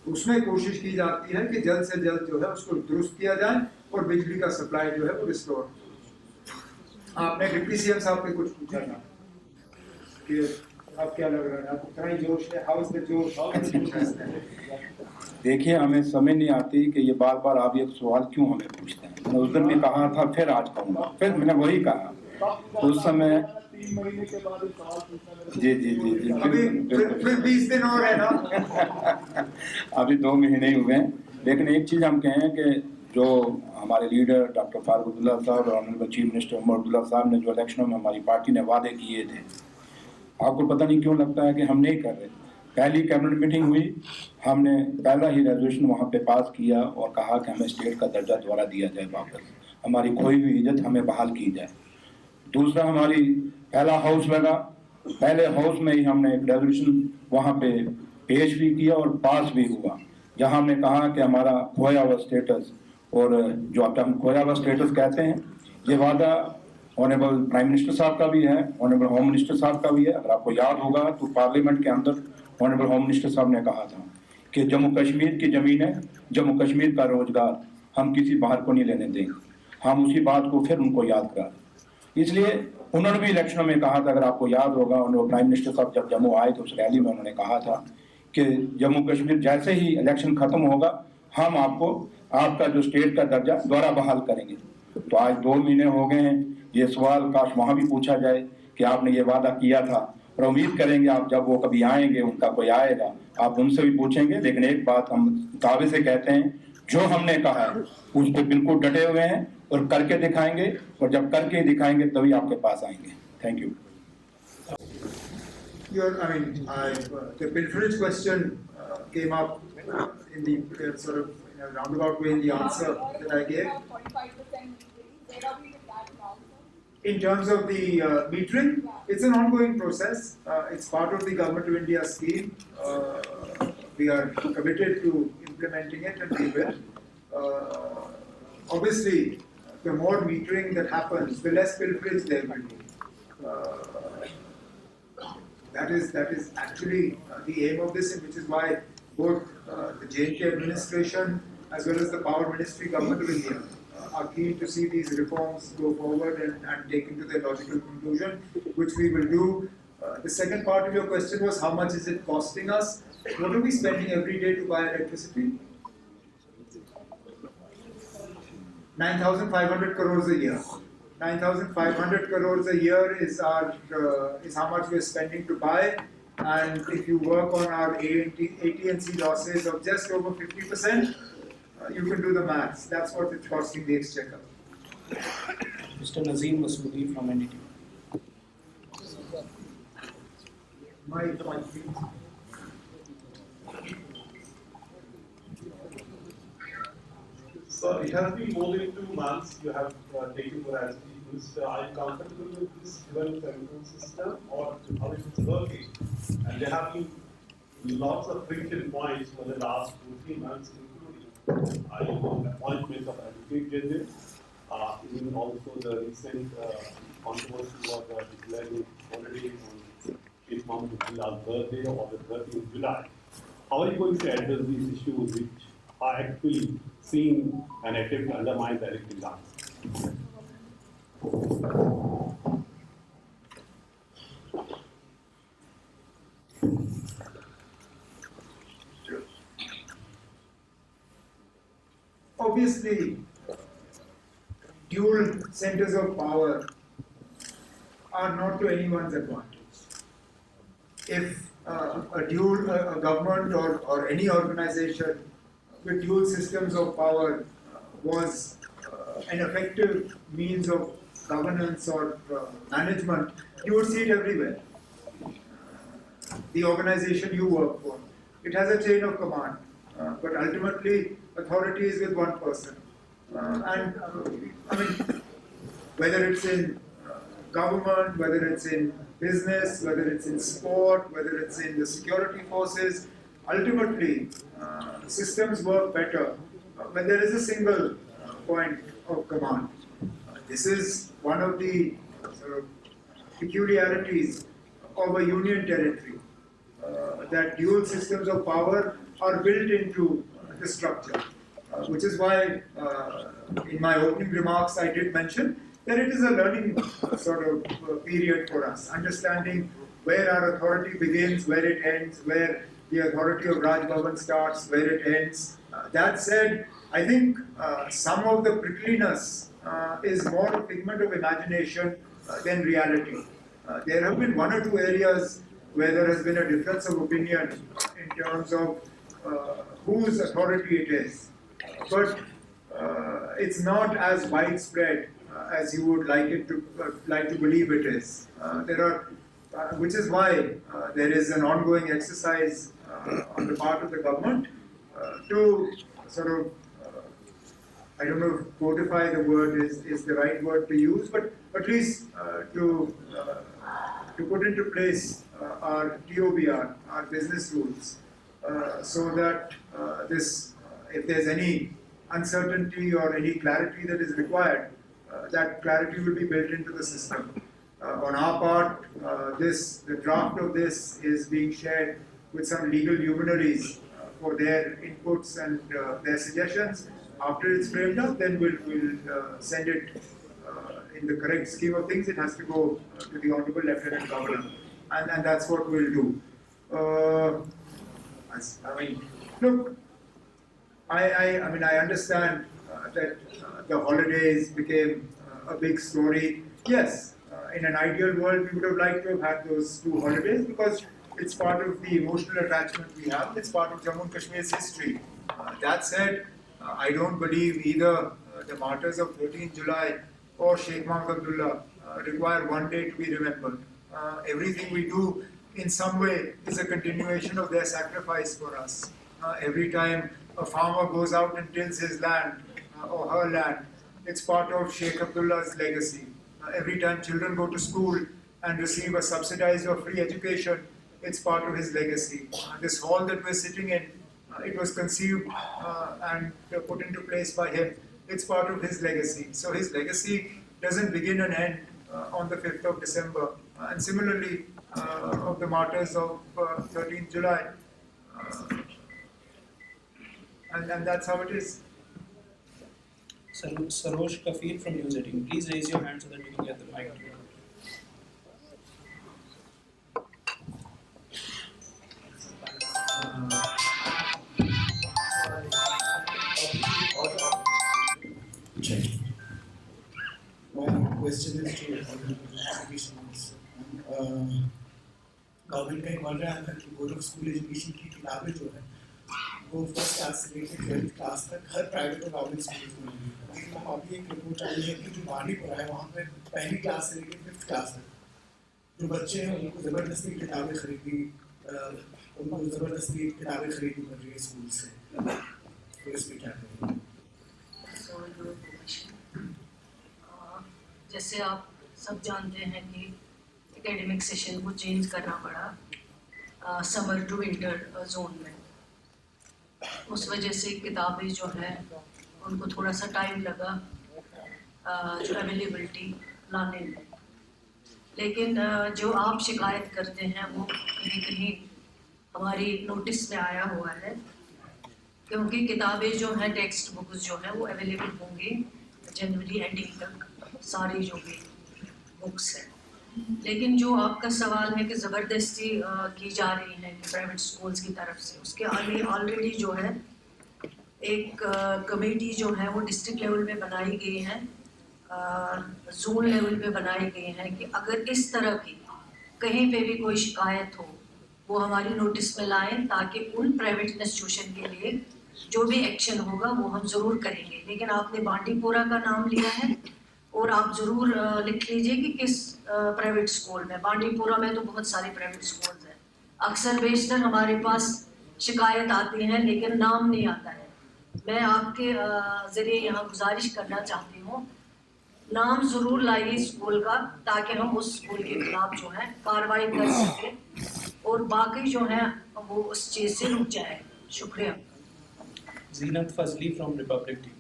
उसमें कोशिश की जाती है कि जल्द से जल्द जो है उसको दुरुस्त किया जाए और बिजली का सप्लाई जो है वो रिस्टोर हो। आपने डिप्टी सीएम साहब पे कुछ पूछा था कि अब क्या लग रहा है आपको, कितना जोश है, हाउस में जोश? देखिए, हमें समझ नहीं आती कि ये बार बार आप ये सवाल क्यों हमें पूछते हैं। मैंने उस दिन भी कहा था, फिर आज कहूँगा, फिर मैंने वही कहा उस समय। 3 महीने के बाद सवाल पूछना जी जी जी जी फिर 20 दिन और है ना। अभी 2 महीने ही हुए हैं। लेकिन एक चीज़ हम कहें कि जो हमारे लीडर डॉक्टर फारूक अब्दुल्ला साहब और honourable chief minister Omar Abdullah साहब ने जो इलेक्शनों में हमारी पार्टी ने वादे किए थे, आपको पता नहीं क्यों लगता है कि हम नहीं कर रहे। पहली कैबिनेट मीटिंग हुई, हमने पहला ही रेजोल्यूशन वहाँ पे पास किया और कहा कि हमें स्टेट का दर्जा दोबारा दिया जाए वापस। हमारी खोई हुई इज्जत हमें बहाल की जाए। दूसरा, हमारी पहला हाउस लगा, पहले हाउस में ही हमने एक रेजोल्यूशन वहाँ पे पेश भी किया और पास भी हुआ, जहाँ हमने कहा कि हमारा खोया हुआ स्टेटस, और जो आप हम खोया हुआ स्टेटस कहते हैं, ये वादा ऑनरेबल प्राइम मिनिस्टर साहब का भी है, ऑनरेबल होम मिनिस्टर साहब का भी है। अगर आपको याद होगा तो पार्लियामेंट के अंदर ऑनरेबल होम मिनिस्टर साहब ने कहा था कि जम्मू कश्मीर की ज़मीन है, जम्मू कश्मीर का रोजगार हम किसी बाहर को नहीं लेने देंगे। हम उसी बात को फिर उनको याद करा, इसलिए उन्होंने भी इलेक्शनों में कहा था, अगर आपको याद होगा, ऑनरेबल प्राइम मिनिस्टर साहब जब जम्मू आए तो उस रैली में उन्होंने कहा था कि जम्मू कश्मीर जैसे ही इलेक्शन खत्म होगा हम आपको आपका जो स्टेट का दर्जा दोबारा बहाल करेंगे। तो आज 2 महीने हो गए हैं, ये सवाल काश वहाँ भी पूछा जाए कि आपने ये वादा किया था, और उम्मीद करेंगे आप जब वो कभी आएंगे, उनका कोई आएगा, आप उनसे भी पूछेंगे। लेकिन एक बात हम दावे से कहते हैं, जो हमने कहा है उस पर बिल्कुल डटे हुए हैं और करके दिखाएंगे, और जब करके दिखाएंगे तभी आपके पास आएंगे। Thank you. The pilferage question came up in the sort of in a roundabout way in the answer that I gave. In terms of the metering, it's an ongoing process. It's part of the Government of India scheme. We are committed to implementing it, and we will. Obviously, the more metering that happens, the less pilferage there will be. That is actually the aim of this, and which is why both the J&K administration as well as the Power Ministry, Government of India, are keen to see these reforms go forward and taken to their logical conclusion, which we will do. The second part of your question was, how much is it costing us? What are we spending every day to buy electricity? 9,500 crores a year. 9,500 crores a year is how much we're spending to buy, and if you work on our AT&C losses of just over 50%, you can do the maths. That's what it's costing the exchequer. Mr. Nazim Masoodi from NDTV. My point, please. So it has been more than 2 months you have taken for as are you comfortable with this given control system, or how is it working? And there have been lots of friction points for the last 2-3 months, including appointment of advocate judges, even also the recent controversy was declared already on Chief Mohammed Abdullah's birthday or the 30th of July. How are you going to address these issues which are actually seen an attempt to undermine the elected government? Obviously, dual centers of power are not to anyone's advantage. If a government or any organization with dual systems of power was an effective means of governance or management, you would see it everywhere. The organization you work for, it has a chain of command, but ultimately authority is with one person. Whether it's in government, whether it's in business, whether it's in sport, whether it's in the security forces, ultimately systems work better when there is a single point of command. This is one of the sort of peculiarities of a union territory, that dual systems of power are built into the structure, which is why in my opening remarks I did mention that it is a learning sort of period for us, understanding where our authority begins, where it ends, where the authority of Raj Bhavan starts, where it ends. That said, I think some of the prickliness is more a figment of imagination than reality. There have been 1 or 2 areas where there has been a difference of opinion in terms of whose authority it is, but it's not as widespread as you would like to believe it is. Which is why there is an ongoing exercise on the part of the government to sort of I don't know if codify the word is the right word to use, but at least to put into place our TOBR, our business rules, so that if there's any uncertainty or any clarity that is required, that clarity will be built into the system. On our part, the draft of this is being shared with some legal luminaries for their inputs and their suggestions. After it's framed up, then we'll send it in the correct scheme of things. It has to go to the Honorable Lieutenant Governor, and that's what we'll do. Look, I understand that the holidays became a big story. Yes, in an ideal world, we would have liked to have had those 2 holidays because it's part of the emotional attachment we have. It's part of Jammu and Kashmir's history. That said, I don't believe either the martyrs of 13th July or Sheikh Mohammed Abdullah require one day to be remembered. Everything we do in some way is a continuation of their sacrifice for us. Every time a farmer goes out and tills his land or her land, it's part of Sheikh Abdullah's legacy. Every time children go to school and receive a subsidized or free education, it's part of his legacy. This hall that we're sitting in, it was conceived and put into place by him. It's part of his legacy. So his legacy doesn't begin and end on the 5th of December. And similarly, of the martyrs of 13th July. And that's how it is. Sarosh Kafir from News 18. Please raise your hand so that we can get the mic. My question is to education minister. Government का एक order आया था कि board of school education की किताबें जो है वो फर्स्ट क्लास से लेकर 12th क्लास तक हर प्राइवेट और गवर्नमेंट स्कूल में मिलेगी। लेकिन अभी एक रिपोर्ट आई है कि जो बांडीपुरा है वहाँ पे पहली क्लास से लेकर 5th क्लास तक जो बच्चे हैं उनको ज़बरदस्ती किताबें खरीदनी पड़ रही है स्कूल से। तो इसमें क्या करेंगे? जैसे आप सब जानते हैं कि एकेडमिक सेशन को चेंज करना पड़ा समर टू विंटर जोन में। उस वजह से किताबें जो हैं उनको थोड़ा सा टाइम लगा जो अवेलेबिलिटी लाने में। लेकिन जो आप शिकायत करते हैं वो कहीं कहीं हमारी नोटिस में आया हुआ है, क्योंकि किताबें जो हैं टेक्स्ट बुक्स जो हैं वो अवेलेबल होंगी जनवरी एंडिंग तक, सारी जो भी बुक्स हैं। लेकिन जो आपका सवाल है कि ज़बरदस्ती की जा रही है प्राइवेट स्कूल्स की तरफ से, उसके आगे ऑलरेडी जो है एक कमेटी जो है वो डिस्ट्रिक्ट लेवल पे बनाई गई है, जोन लेवल पे बनाई गई है कि अगर इस तरह की कहीं पे भी कोई शिकायत हो वो हमारी नोटिस में लाएं, ताकि उन प्राइवेट इंस्टीट्यूशन के लिए जो भी एक्शन होगा वो हम ज़रूर करेंगे। लेकिन आपने बांडीपुरा का नाम लिया है और आप ज़रूर लिख लीजिए कि किस प्राइवेट स्कूल में। बांडीपुरा में तो बहुत सारे प्राइवेट स्कूल्स हैं, अक्सर बेशतर हमारे पास शिकायत आती है लेकिन नाम नहीं आता है। मैं आपके ज़रिए यहाँ गुजारिश करना चाहती हूँ, नाम ज़रूर लाइए स्कूल का, ताकि हम उस स्कूल के खिलाफ जो है कार्रवाई कर सकें और बाकी जो है वो उस चीज़ से रुक जाए। शुक्रिया। Zeenat Fazli from Republic TV.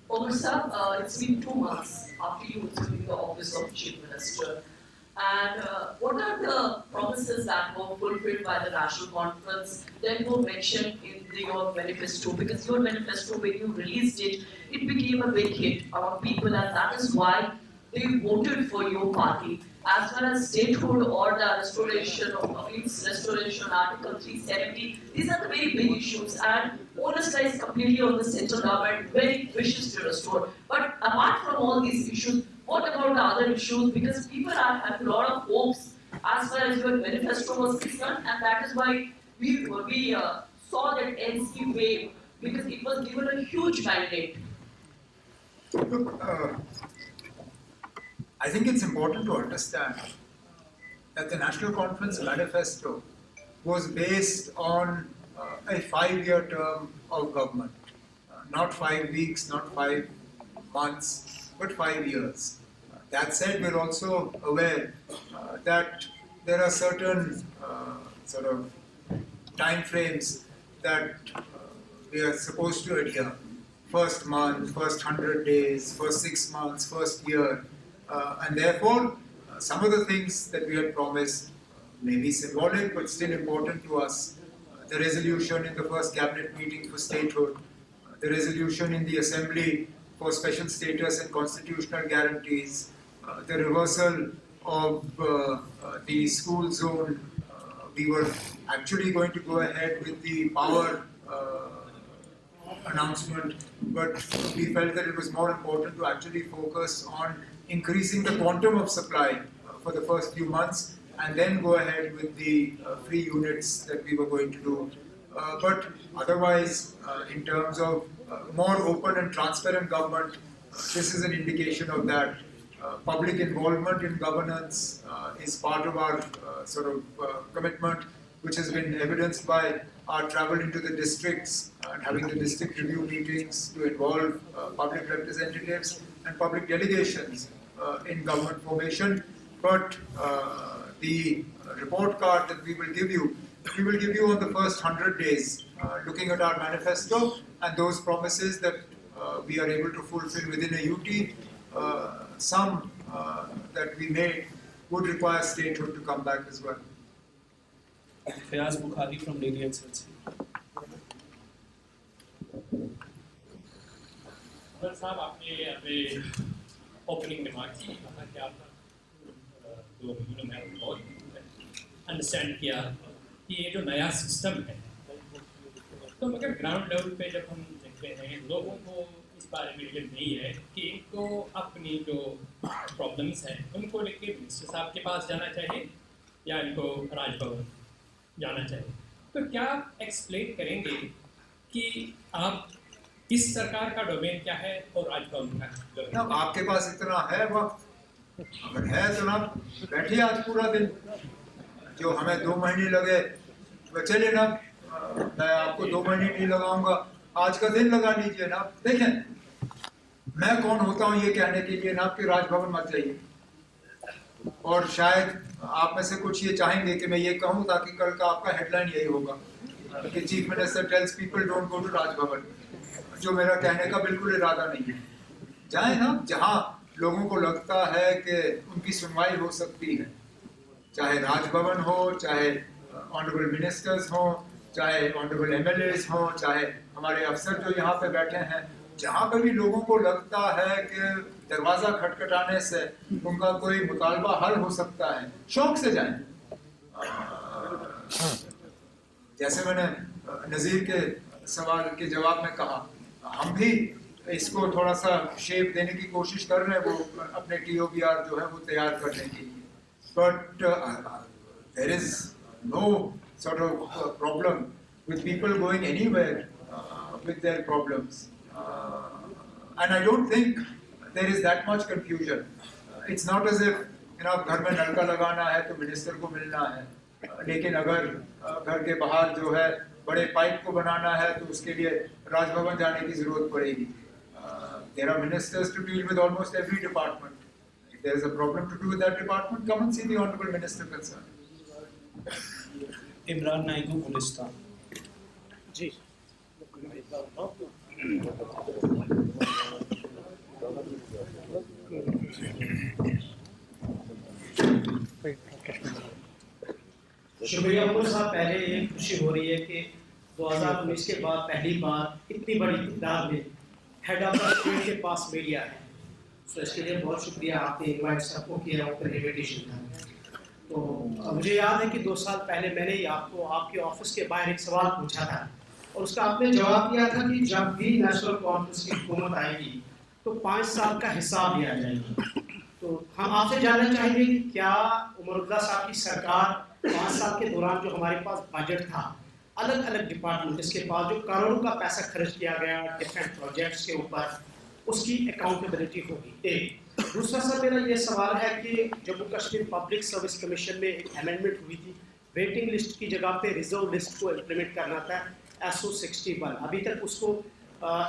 Omar Saab, it's been 2 months after you assumed the office of Chief Minister. And what are the promises that were fulfilled by the National Conference that were mentioned in your manifesto? Because your manifesto, when you released it, it became a big hit among people, and that is why they voted for your party. As far as statehood or the restoration of restoration, Article 370, these are the very big issues, and Honest is completely on the central government, very wishes to restore. But apart from all these issues, what about the other issues? Because people have a lot of hopes as far as your manifesto was concerned, and that is why we saw that NC wave, because it was given a huge mandate. Look, I think it's important to understand that the National Conference Manifesto was based on a 5-year term of government. Not 5 weeks, not 5 months, but 5 years. That said, we're also aware that there are certain sort of time frames that we are supposed to adhere. First month, first 100 days, first 6 months, first year. And therefore, some of the things that we had promised may be symbolic but still important to us. The resolution in the first cabinet meeting for statehood, the resolution in the assembly for special status and constitutional guarantees, the reversal of the school zone. We were actually going to go ahead with the power announcement, but we felt that it was more important to actually focus on increasing the quantum of supply for the first few months and then go ahead with the free units that we were going to do. But otherwise, in terms of more open and transparent government, this is an indication of that. Public involvement in governance is part of our sort of commitment, which has been evidenced by our travel into the districts and having the district review meetings to involve public representatives and public delegations in government formation. But the report card that we will give you on the first 100 days, looking at our manifesto and those promises that we are able to fulfill within a UT. Some that we made would require statehood to come back as well. Fayaz Bukhari from Daily Excelsior. साहब आपने अभी opening remarks में कहा कि आपने 2 महीनों में बहुत अंडरस्टैंड किया कि ये जो नया सिस्टम है, तो मगर ग्राउंड लेवल पे जब हम देखते हैं लोगों को इस बारे में ये नहीं है कि इनको अपनी जो प्रॉब्लम्स हैं उनको लेके मिनिस्टर साहब के पास जाना चाहिए या इनको राजभवन जाना चाहिए। तो क्या आप एक्सप्लेन करेंगे कि आप इस सरकार का डोमेन क्या है और राजभवन का डोमेन? आपके पास इतना है वक्त, अगर है तो ना बैठिए आज पूरा दिन। जो हमें 2 महीने लगे तो चलिए ना, मैं आपको 2 महीने नहीं लगाऊंगा, आज का दिन लगा लीजिए ना। देखें, मैं कौन होता हूँ ये कहने के लिए ना कि राजभवन मत जाइए, और शायद आप में से कुछ ये चाहेंगे कि मैं ये कहूँ ताकि कल का आपका हेडलाइन यही होगा कि chief minister tells people don't go to Raj Bhavan, जो मेरा कहने का बिल्कुल इरादा नहीं है। जाए ना जहाँ लोगों को लगता है कि उनकी सुनवाई हो सकती है, चाहे राजभवन हो, चाहे ऑनरेबल मिनिस्टर्स हो, चाहे ऑनरेबल एमएलएस हो, चाहे हमारे अफसर जो यहाँ पे बैठे हैं, जहाँ पे भी लोगों को लगता है कि दरवाजा खटखटाने से उनका कोई मुतालबा हल हो सकता है, शौक से जाएं। जैसे मैंने नज़ीर के सवाल के जवाब में कहा, हम भी इसको थोड़ा सा शेप देने की कोशिश कर रहे हैं, वो अपने TOBR जो है वो तैयार करने के लिए। But there is no sort of problem with people going anywhere with their problems. And I don't think there is that much confusion. It's not as if घर में नलका लगाना है तो मिनिस्टर को मिलना है, लेकिन अगर घर के बाहर जो है बड़े पाइप को बनाना है तो उसके लिए राजभवन जाने की जरूरत पड़ेगी। There are ministers to deal with almost every department. If there is a problem to do with that department, come and see the honorable minister concerned. Imran Naigu, Gulistan. जी शुक्रिया उमर साहब। पहले ये खुशी हो रही है कि 2019 के बाद पहली बार इतनी बड़ी तादाद में हेड ऑफ द स्टेट के पास मीडिया है, तो इसके लिए बहुत शुक्रिया। आपने इनवाइट सबको किया, ऊपर इन्विटेशन था। तो मुझे याद है कि 2 साल पहले मैंने ही आपको आपके ऑफिस के बाहर एक सवाल पूछा था और उसका आपने जवाब दिया था कि जब भी नेशनल कॉन्फ्रेंस की हुकूमत आएगी तो 5 साल का हिसाब लिया जाएगा। तो हम आपसे जानना चाहेंगे कि क्या उमर अब्दुल्ला साहब की सरकार 5 साल के दौरान जो हमारे पास बजट था, अलग अलग डिपार्टमेंट जिसके पास जो करोड़ों का पैसा खर्च किया गया डिफरेंट प्रोजेक्ट्स के ऊपर, उसकी अकाउंटेबिलिटी होगी। एक दूसरा सर मेरा ये सवाल है कि Jammu Kashmir public service commission में एक अमेंडमेंट हुई थी, वेटिंग लिस्ट की जगह पे रिजर्व लिस्ट को इम्प्लीमेंट करना था, SO 61। अभी तक उसको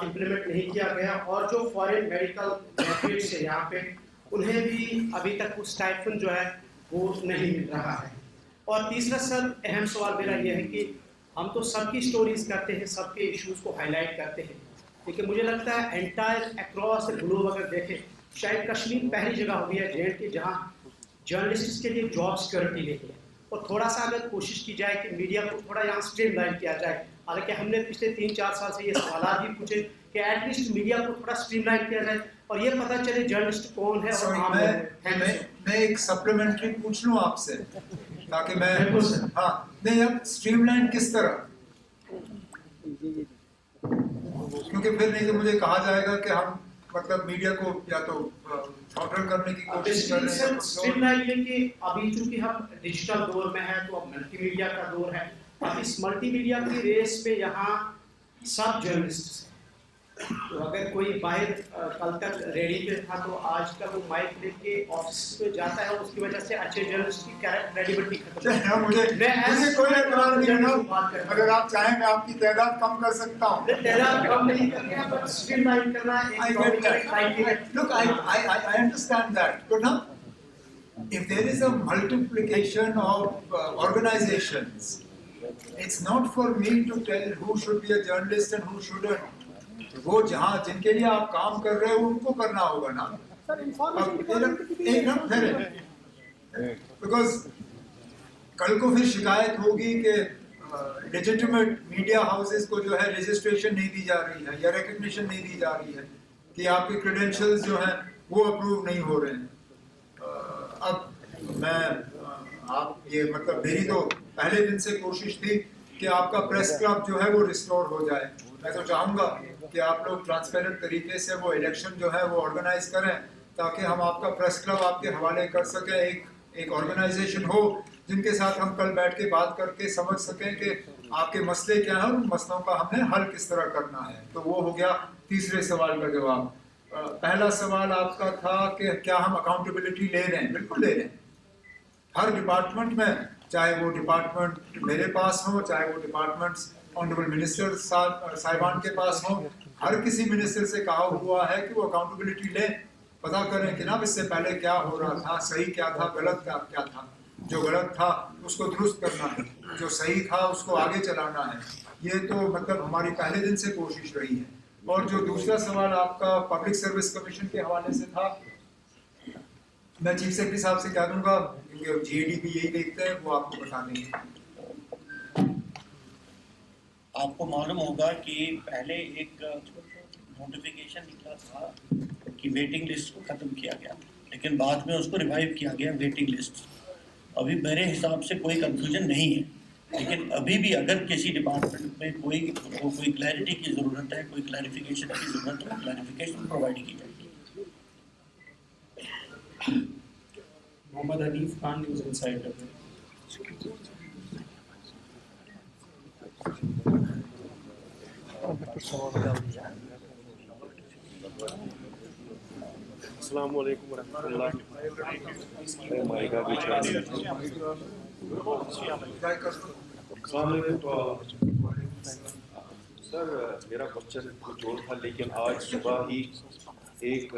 इम्प्लीमेंट नहीं किया गया, और जो फॉरेन मेडिकल ग्रेजुएट्स है यहाँ पे उन्हें भी अभी तक उस स्टाइपेंड जो है वो नहीं मिल रहा है। और तीसरा सर अहम सवाल मेरा ये है कि हम तो सबकी स्टोरीज करते हैं, सबके इश्यूज को हाईलाइट करते हैं, लेकिन मुझे लगता है एंटायर अक्रॉस द ग्लोब अगर देखें, शायद कश्मीर पहली जगह होगी है J&K जहाँ जर्नलिस्ट के लिए जॉब सिक्योरिटी नहीं है। और थोड़ा सा अगर कोशिश की जाए कि मीडिया को थोड़ा यहाँ स्ट्रीमलाइन किया जाए, हालांकि हमने पिछले 3-4 साल से ये सवाल भी पूछे कि एटलीस्ट मीडिया को थोड़ा स्ट्रीमलाइन किया जाए और ये पता चले जर्नलिस्ट कौन है और आम मैं एक सप्लीमेंट्री पूछ लूं आपसे, ताकि मैं हाँ नहीं, अब स्ट्रीमलाइन किस तरह, क्योंकि फिर नहीं तो मुझे कहा जाएगा कि हम मतलब मीडिया को या तो थ्रॉटल करने की कोशिश कर रहे हैं। स्ट्रीमलाइन कि अभी चूंकि हम डिजिटल दौर में है तो अब मल्टीमीडिया का दौर है, अब इस मल्टीमीडिया की रेस पे यहाँ सब जर्नलिस्ट, तो अगर कोई बाहर कल तक रेडी पे था तो आज कल वो माइक लेके ऑफिस में जाता है, उसकी वजह से अच्छे जर्नलिस्ट की क्रेडिबिलिटी खत्म है। मुझे कोई एतराज नहीं है, अगर आप चाहें मैं आपकी तादाद कम कर सकता हूं। तादाद कम नहीं करना, बट स्ट्रीमलाइन करना एक Look, I understand that, but now if there is a multiplication of organizations, it's not for me to tell who should be a journalist and who shouldn't. वो जहाँ जिनके लिए आप काम कर रहे हो उनको करना होगा ना। बिकॉज कल को फिर शिकायत होगी कि लेजिटिमेट मीडिया हाउसेस को जो है रजिस्ट्रेशन नहीं दी जा रही है या रिकग्निशन नहीं दी जा रही है, कि आपके क्रेडेंशियल्स जो हैं वो अप्रूव नहीं हो रहे हैं। अब मैं आप ये मतलब मेरी तो पहले दिन से कोशिश थी कि आपका प्रेस क्लब जो है वो रिस्टोर हो जाए। मैं तो चाहूँगा कि आप लोग ट्रांसपेरेंट तरीके से वो इलेक्शन जो है वो ऑर्गेनाइज करें, ताकि हम आपका प्रेस क्लब आपके हवाले कर सकें। एक ऑर्गेनाइजेशन हो जिनके साथ हम कल बैठ के बात करके समझ सकें कि आपके मसले क्या हैं और उन मसलों का हमने हल किस तरह करना है। तो वो हो गया तीसरे सवाल का जवाब। पहला सवाल आपका था कि क्या हम अकाउंटेबिलिटी ले रहे हैं? बिल्कुल ले रहे हैं। हर डिपार्टमेंट में, चाहे वो डिपार्टमेंट मेरे पास हो, चाहे वो डिपार्टमेंट्स ऑनरेबल मिनिस्टर साहिबान के पास हो, हर किसी मिनिस्टर से कहा हुआ है कि वो अकाउंटेबिलिटी ले, पता करें कि ना इससे पहले क्या हो रहा था, सही क्या था, गलत क्या था। जो गलत था उसको दुरुस्त करना है, जो सही था उसको आगे चलाना है। ये तो मतलब हमारी पहले दिन से कोशिश रही है। और जो दूसरा सवाल आपका पब्लिक सर्विस कमीशन के हवाले से था, मैं चीफ सेक्रेटरी साहब से कह दूंगा, क्योंकि GAD भी यही देखते हैं, वो आपको बता देंगे। आपको मालूम होगा कि पहले एक नोटिफिकेशन निकला था कि वेटिंग लिस्ट को ख़त्म किया गया, लेकिन बाद में उसको रिवाइव किया गया वेटिंग लिस्ट। अभी मेरे हिसाब से कोई कंफ्यूजन नहीं है, लेकिन अभी भी अगर किसी डिपार्टमेंट में कोई क्लैरिटी की ज़रूरत है, कोई क्लैरिफिकेशन की ज़रूरत है, क्लैरिफिकेशन प्रोवाइड की जाएगी। Mohammad Hanif Khan, news insider. अस्सलामुअलैकुम वरहमतुल्लाह। माइका भी सर, मेरा क्वेश्चन कुछ और था, लेकिन आज सुबह ही एक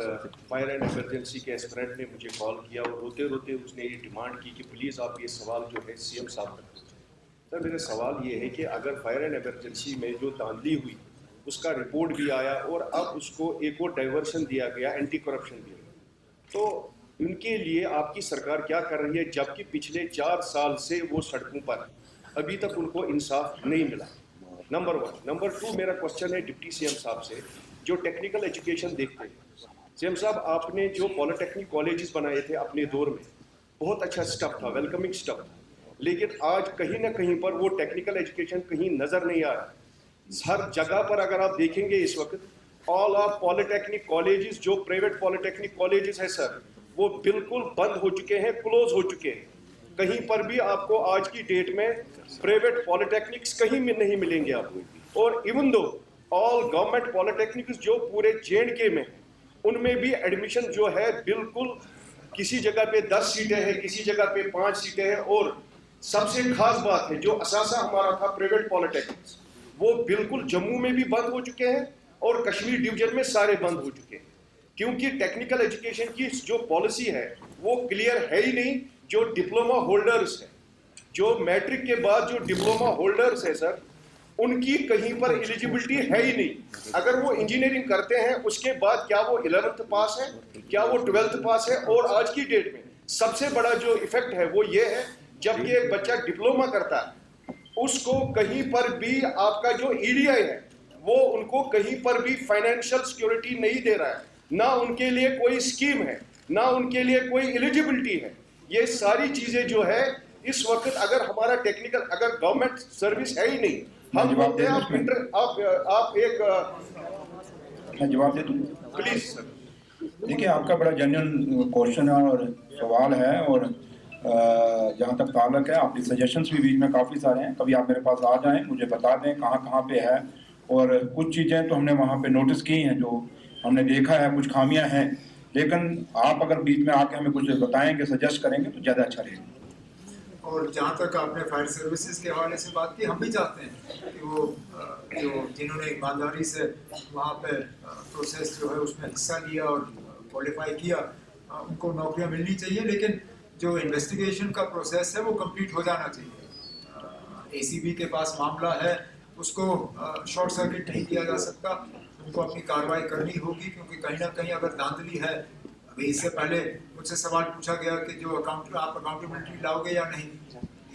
फायर एंड इमरजेंसी के एस्पिरेंट ने मुझे कॉल किया और रोते रोते उसने ये डिमांड की कि प्लीज़ आप ये सवाल जो है CM साहब तक। सर, मेरा सवाल ये है कि अगर फायर एंड इमरजेंसी में जो धांधली हुई उसका रिपोर्ट भी आया और अब उसको एक और डाइवर्शन दिया गया, एंटी करप्शन दिया गया, तो उनके लिए आपकी सरकार क्या कर रही है, जबकि पिछले 4 साल से वो सड़कों पर अभी तक उनको इंसाफ नहीं मिला? नंबर 1। नंबर 2, मेरा क्वेश्चन है डिप्टी CM साहब से, जो टेक्निकल एजुकेशन देखते हैं। CM साहब, आपने जो पॉलिटेक्निक कॉलेजेस बनाए थे अपने दौर में, बहुत अच्छा स्टफ था, वेलकमिंग स्टफ था, लेकिन आज कहीं ना कहीं पर वो टेक्निकल एजुकेशन कहीं नज़र नहीं आ रहा। हर जगह पर अगर आप देखेंगे इस वक्त ऑल ऑफ पॉलिटेक्निक कॉलेजेस, जो प्राइवेट पॉलिटेक्निक कॉलेजेस है सर, वो बिल्कुल बंद हो चुके हैं, क्लोज हो चुके हैं। कहीं पर भी आपको आज की डेट में प्राइवेट पॉलिटेक्निक्स कहीं में नहीं मिलेंगे आपको। और even though all government polytechnics जो पूरे J&K में, उनमें भी एडमिशन जो है बिल्कुल किसी जगह पे 10 सीटें हैं, किसी जगह पे 5 सीटें हैं। और सबसे खास बात है, जो असासा हमारा था प्राइवेट पॉलिटेक्निक्स, वो बिल्कुल जम्मू में भी बंद हो चुके हैं और कश्मीर डिवीजन में सारे बंद हो चुके हैं, क्योंकि टेक्निकल एजुकेशन की जो पॉलिसी है वो क्लियर है ही नहीं। जो डिप्लोमा होल्डर्स है, जो मैट्रिक के बाद जो डिप्लोमा होल्डर्स है सर, उनकी कहीं पर एलिजिबिलिटी है ही नहीं। अगर वो इंजीनियरिंग करते हैं उसके बाद क्या वो 11th पास है, क्या वो 12th पास है? और आज की डेट में सबसे बड़ा जो इफेक्ट है वो ये है, जबकि एक बच्चा डिप्लोमा करता है उसको कहीं पर भी आपका जो ईडीआई है वो उनको कहीं पर भी फाइनेंशियल सिक्योरिटी नहीं दे रहा है, ना उनके लिए कोई स्कीम है, ना उनके लिए कोई एलिजिबिलिटी है। ये सारी चीजें जो है इस वक्त अगर हमारा टेक्निकल अगर गवर्नमेंट सर्विस है ही नहीं, हम बोलते हैं आप एक मैं जवाब दे दूं प्लीज सर। देखिए, आपका बड़ा जेन्युइन क्वेश्चन है और सवाल है, और जहाँ तक ताल्लुक है आपके सजेशंस भी बीच में काफ़ी सारे हैं। कभी आप मेरे पास आ जाएं, मुझे बता दें कहाँ कहाँ पे है, और कुछ चीज़ें तो हमने वहाँ पे नोटिस की हैं जो हमने देखा है, कुछ खामियां हैं, लेकिन आप अगर बीच में आके हमें कुछ बताएंगे, सजेस्ट करेंगे तो ज़्यादा अच्छा रहेगा। और जहाँ तक आपने फायर सर्विसेज के हवाले से बात की, हम भी चाहते हैं कि वो जो जिन्होंने ईमानदारी से वहाँ पे प्रोसेस जो है उसमें हिस्सा लिया और क्वालिफाई किया, उनको नौकरियाँ मिलनी चाहिए, लेकिन जो इन्वेस्टिगेशन का प्रोसेस है वो कंप्लीट हो जाना चाहिए। एसीबी के पास मामला है, उसको शॉर्ट सर्किट नहीं किया जा सकता, उनको अपनी कार्रवाई करनी होगी, क्योंकि कहीं ना कहीं अगर धांधली है, अभी इससे पहले मुझसे सवाल पूछा गया कि जो आप अकाउंटेबिलिटी लाओगे या नहीं,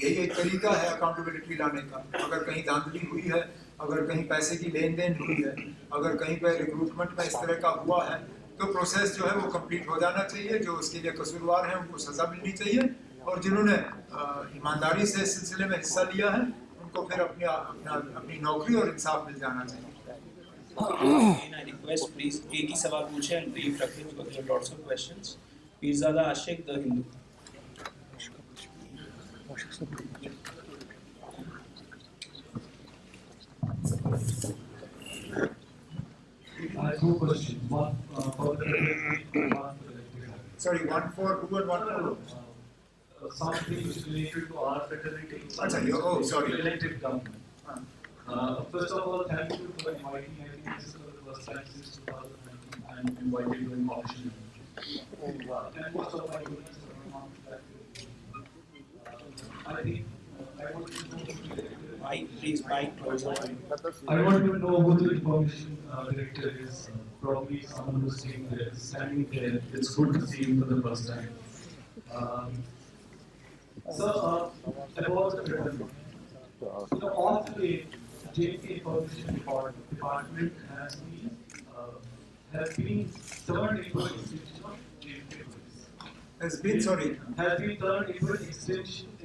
यही एक तरीका है अकाउंटेबिलिटी लाने का। अगर कहीं धांधली हुई है, अगर कहीं पैसे की लेन देन हुई है, अगर कहीं पर रिक्रूटमेंट में इस तरह का हुआ है, तो प्रोसेस जो है वो कंप्लीट हो जाना चाहिए। जो उसके लिए कसूरवार हैं उनको सजा मिलनी चाहिए, और जिन्होंने ईमानदारी से इस सिलसिले में हिस्सा लिया है उनको फिर अपनी नौकरी और इंसाफ मिल जाना चाहिए। I request please एक ही सवाल पूछे and brief रखें because there are lots of questions. Peerzada Ashiq the Hindu. I have two questions. One for the Sorry, one for who and one for? something which is related to our fraternity. Oh, sorry. Elected government. First of all, thank you for inviting me. I think this is for the first time since 2019 I'm invited to an auction. And most of my students are not that. I think I want to know. Mic closer. I want to know who the information director is. Probably someone who's standing there. It's good to see him for the first time. About the fraternity. All the JK Information Department has been turned into an extension of JK Police. Has been turned into an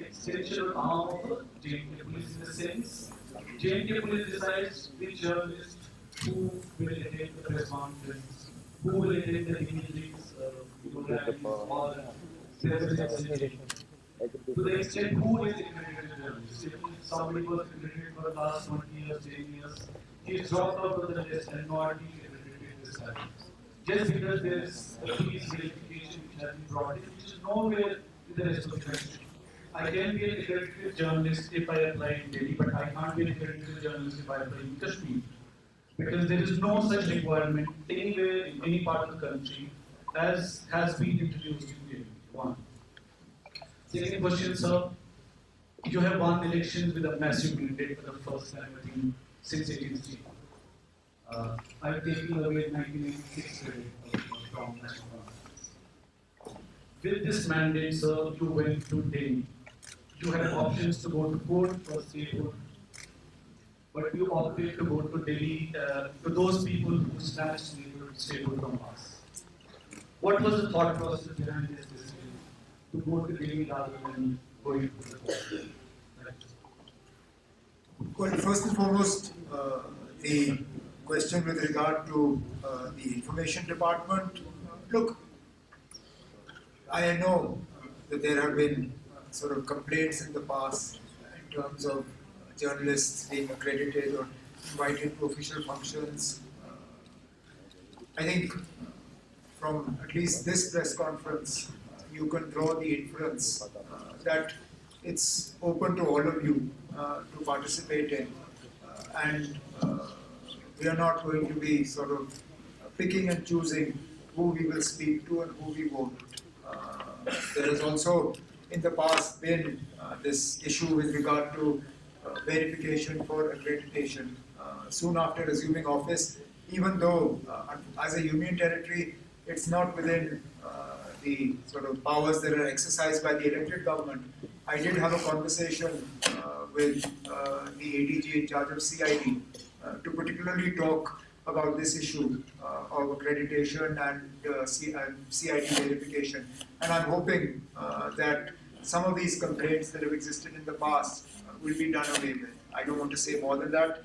extension arm of the JK Police, in the sense JK Police decides which journalist who will attend the press conference, who will attend the meetings, rallies, all that. To the extent who is accredited journalist. If somebody was accredited for the last 20 years, 10 years, he's dropped out of the list and not being accredited this time. Just because there is a police verification which has been brought in, which is nowhere in the rest of the country. I can be an accredited journalist if I apply in Delhi, but I can't be an accredited journalist if I apply in Kashmir. Because there is no such requirement anywhere in any part of the country as has been introduced in Delhi. One. Second question, sir. You have won elections with a massive mandate for the first time, I think, since 1860. I've taken away 1986 credit from National Conference. With this mandate, sir, you went to Delhi. You had options to go to court or statehood, but you opted to go to Delhi to those people who snatched statehood from us. What was the thought process behind this decision to go to Delhi rather than going to the court? Well, first and foremost, the question with regard to the information department. Look, I know that there have been sort of complaints in the past in terms of journalists being accredited or invited to official functions. I think from at least this press conference, you can draw the inference that it's open to all of you to participate in, and we are not going to be sort of picking and choosing who we will speak to and who we won't. There has also in the past been this issue with regard to verification for accreditation. Soon after assuming office, even though as a union territory, it's not within the sort of powers that are exercised by the elected government, I did have a conversation with the ADG in charge of CID to particularly talk about this issue of accreditation and CID verification. And I'm hoping that some of these complaints that have existed in the past will be done away with. I don't want to say more than that.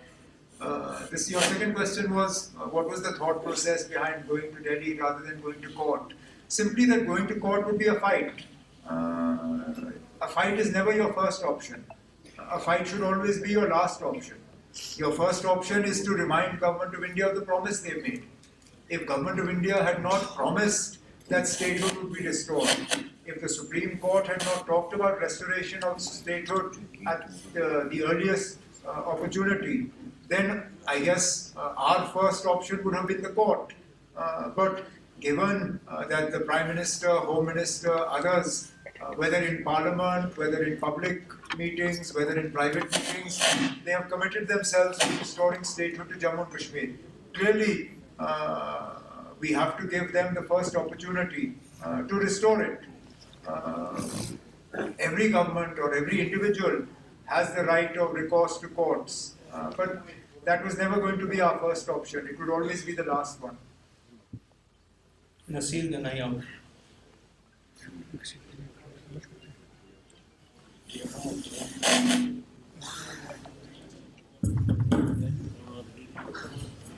Your second question was, what was the thought process behind going to Delhi rather than going to court? Simply that going to court would be a fight. A fight is never your first option. A fight should always be your last option. Your first option is to remind Government of India of the promise they've made. If Government of India had not promised that statehood would be restored, if the Supreme Court had not talked about restoration of statehood at the earliest opportunity, then I guess our first option would have been the court. But given that the Prime Minister, Home Minister, others, whether in Parliament, whether in public meetings, whether in private meetings, they have committed themselves to restoring statehood to Jammu and Kashmir. Clearly, we have to give them the first opportunity to restore it. Every government or every individual has the right of recourse to courts, but that was never going to be our first option. It would always be the last one. Nasil Ganayam.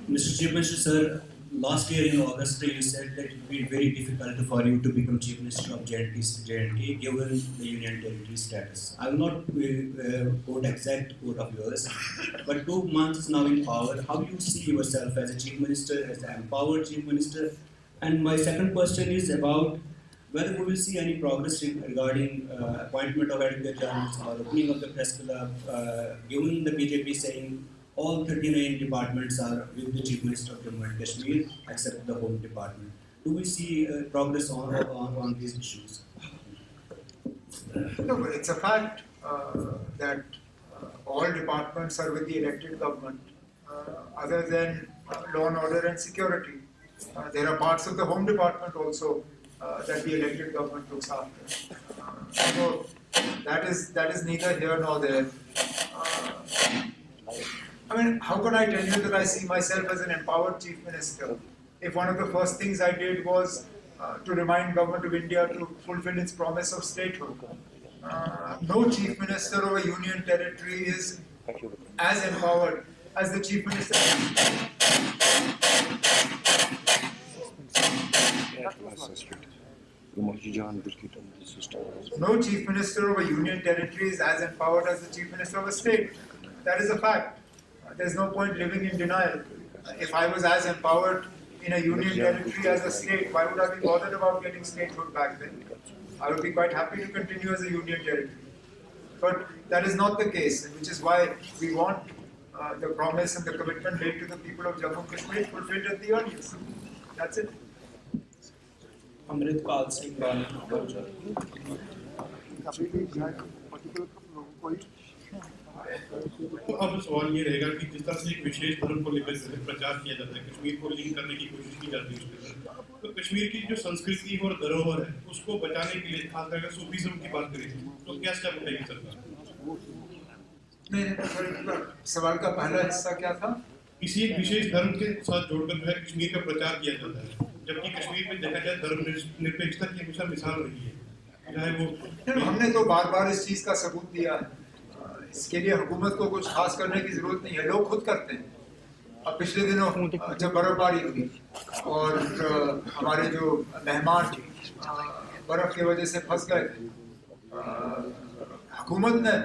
Mr. Chief Minister, sir, last year in August you said that it would be very difficult for you to become Chief Minister of J&K given the Union Territory status. I will not quote exact quote of yours, but 2 months now in power, how do you see yourself as a Chief Minister, as an empowered Chief Minister? And my second question is about whether we will see any progress regarding appointment of advocate generals or opening of the press club, given the BJP saying all 39 departments are with the Chief Minister of Jammu and Kashmir except the Home Department. Do we see progress on these issues? No, but it's a fact that all departments are with the elected government, other than law and order and security. There are parts of the Home Department also that the elected government looks after. So that is neither here nor there. I mean, how can I tell you that I see myself as an empowered Chief Minister if one of the first things I did was to remind Government of India to fulfill its promise of statehood? No Chief Minister of a Union Territory is as empowered as the Chief Minister. No Chief Minister of a Union Territory is as empowered as the Chief Minister of a state. That is a fact. There's no point living in denial. If I was as empowered in a Union Territory as a state, why would I be bothered about getting statehood back then? I would be quite happy to continue as a Union Territory. But that is not the case, which is why we want the promise and the commitment made to the people of Jammu and Kashmir fulfilled at the earliest. That's it. Amritpal Singh तो अब सवाल ये रहेगा कि जिस तरह से एक विशेष धर्म को लेकर प्रचार किया जाता है, कश्मीर को लिंक करने की कोशिश की जाती है उसके अंदर, तो कश्मीर की जो संस्कृति और धरोहर है उसको बचाने के लिए खास करके सूफीज्म की बात करें तो क्या स्टेप उठाएगी सरकार? नहीं, सवाल का पहला हिस्सा क्या था? किसी एक विशेष धर्म के साथ जोड़कर जो है कश्मीर का प्रचार किया जाता है, जबकि कश्मीर में देखा जाए धर्म निरपेक्षता की हमेशा मिसाल रही है, चाहे वो हमने तो बार बार इस चीज का सबूत दिया है। इसके लिए हुकूमत को कुछ खास करने की जरूरत नहीं है, लोग खुद करते हैं। अब पिछले दिनों जब बर्फबारी हुई और हमारे जो मेहमान बर्फ की वजह से फंस गए थे, हुकूमत ने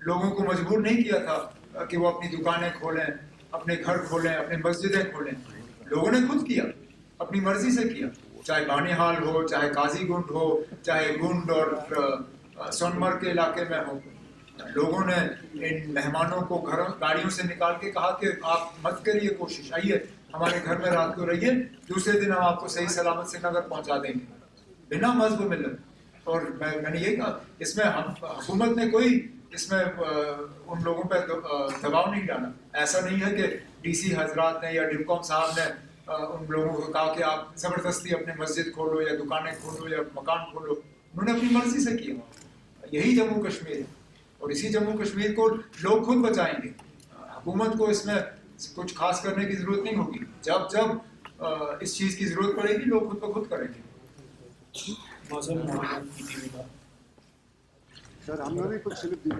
लोगों को मजबूर नहीं किया था कि वो अपनी दुकानें खोलें, अपने घर खोलें, अपनी मस्जिदें खोलें। लोगों ने खुद किया, अपनी मर्जी से किया। चाहे बानीहाल हो, चाहे काजीगुंड हो, चाहे गुंड और सोनमर्ग के इलाके में हो, लोगों ने इन मेहमानों को घरों गाड़ियों से निकाल के कहा कि आप मत करिए कोशिश, आइए हमारे घर में रात को रहिए, दूसरे दिन हम आपको सही सलामत श्रीनगर पहुंचा देंगे, बिना मजहब मिलत। और मैंने ये कहा, इसमें हुकूमत ने कोई इसमें उन लोगों पर दबाव नहीं डाला। ऐसा नहीं है कि डीसी हजरात ने या डिमकॉम साहब ने उन लोगों को कहा कि आप ज़बरदस्ती अपने मस्जिद खोलो या दुकानें खोलो या मकान खोलो। उन्होंने अपनी मर्जी से किया। यही जम्मू कश्मीर है और इसी जम्मू कश्मीर को लोग खुद बचाएंगे। हुकूमत को इसमें कुछ खास करने की ज़रूरत नहीं होगी। जब जब इस चीज़ की ज़रूरत पड़ेगी लोग खुद ब खुद करेंगे। सर हमने भी कुछ स्लिप दी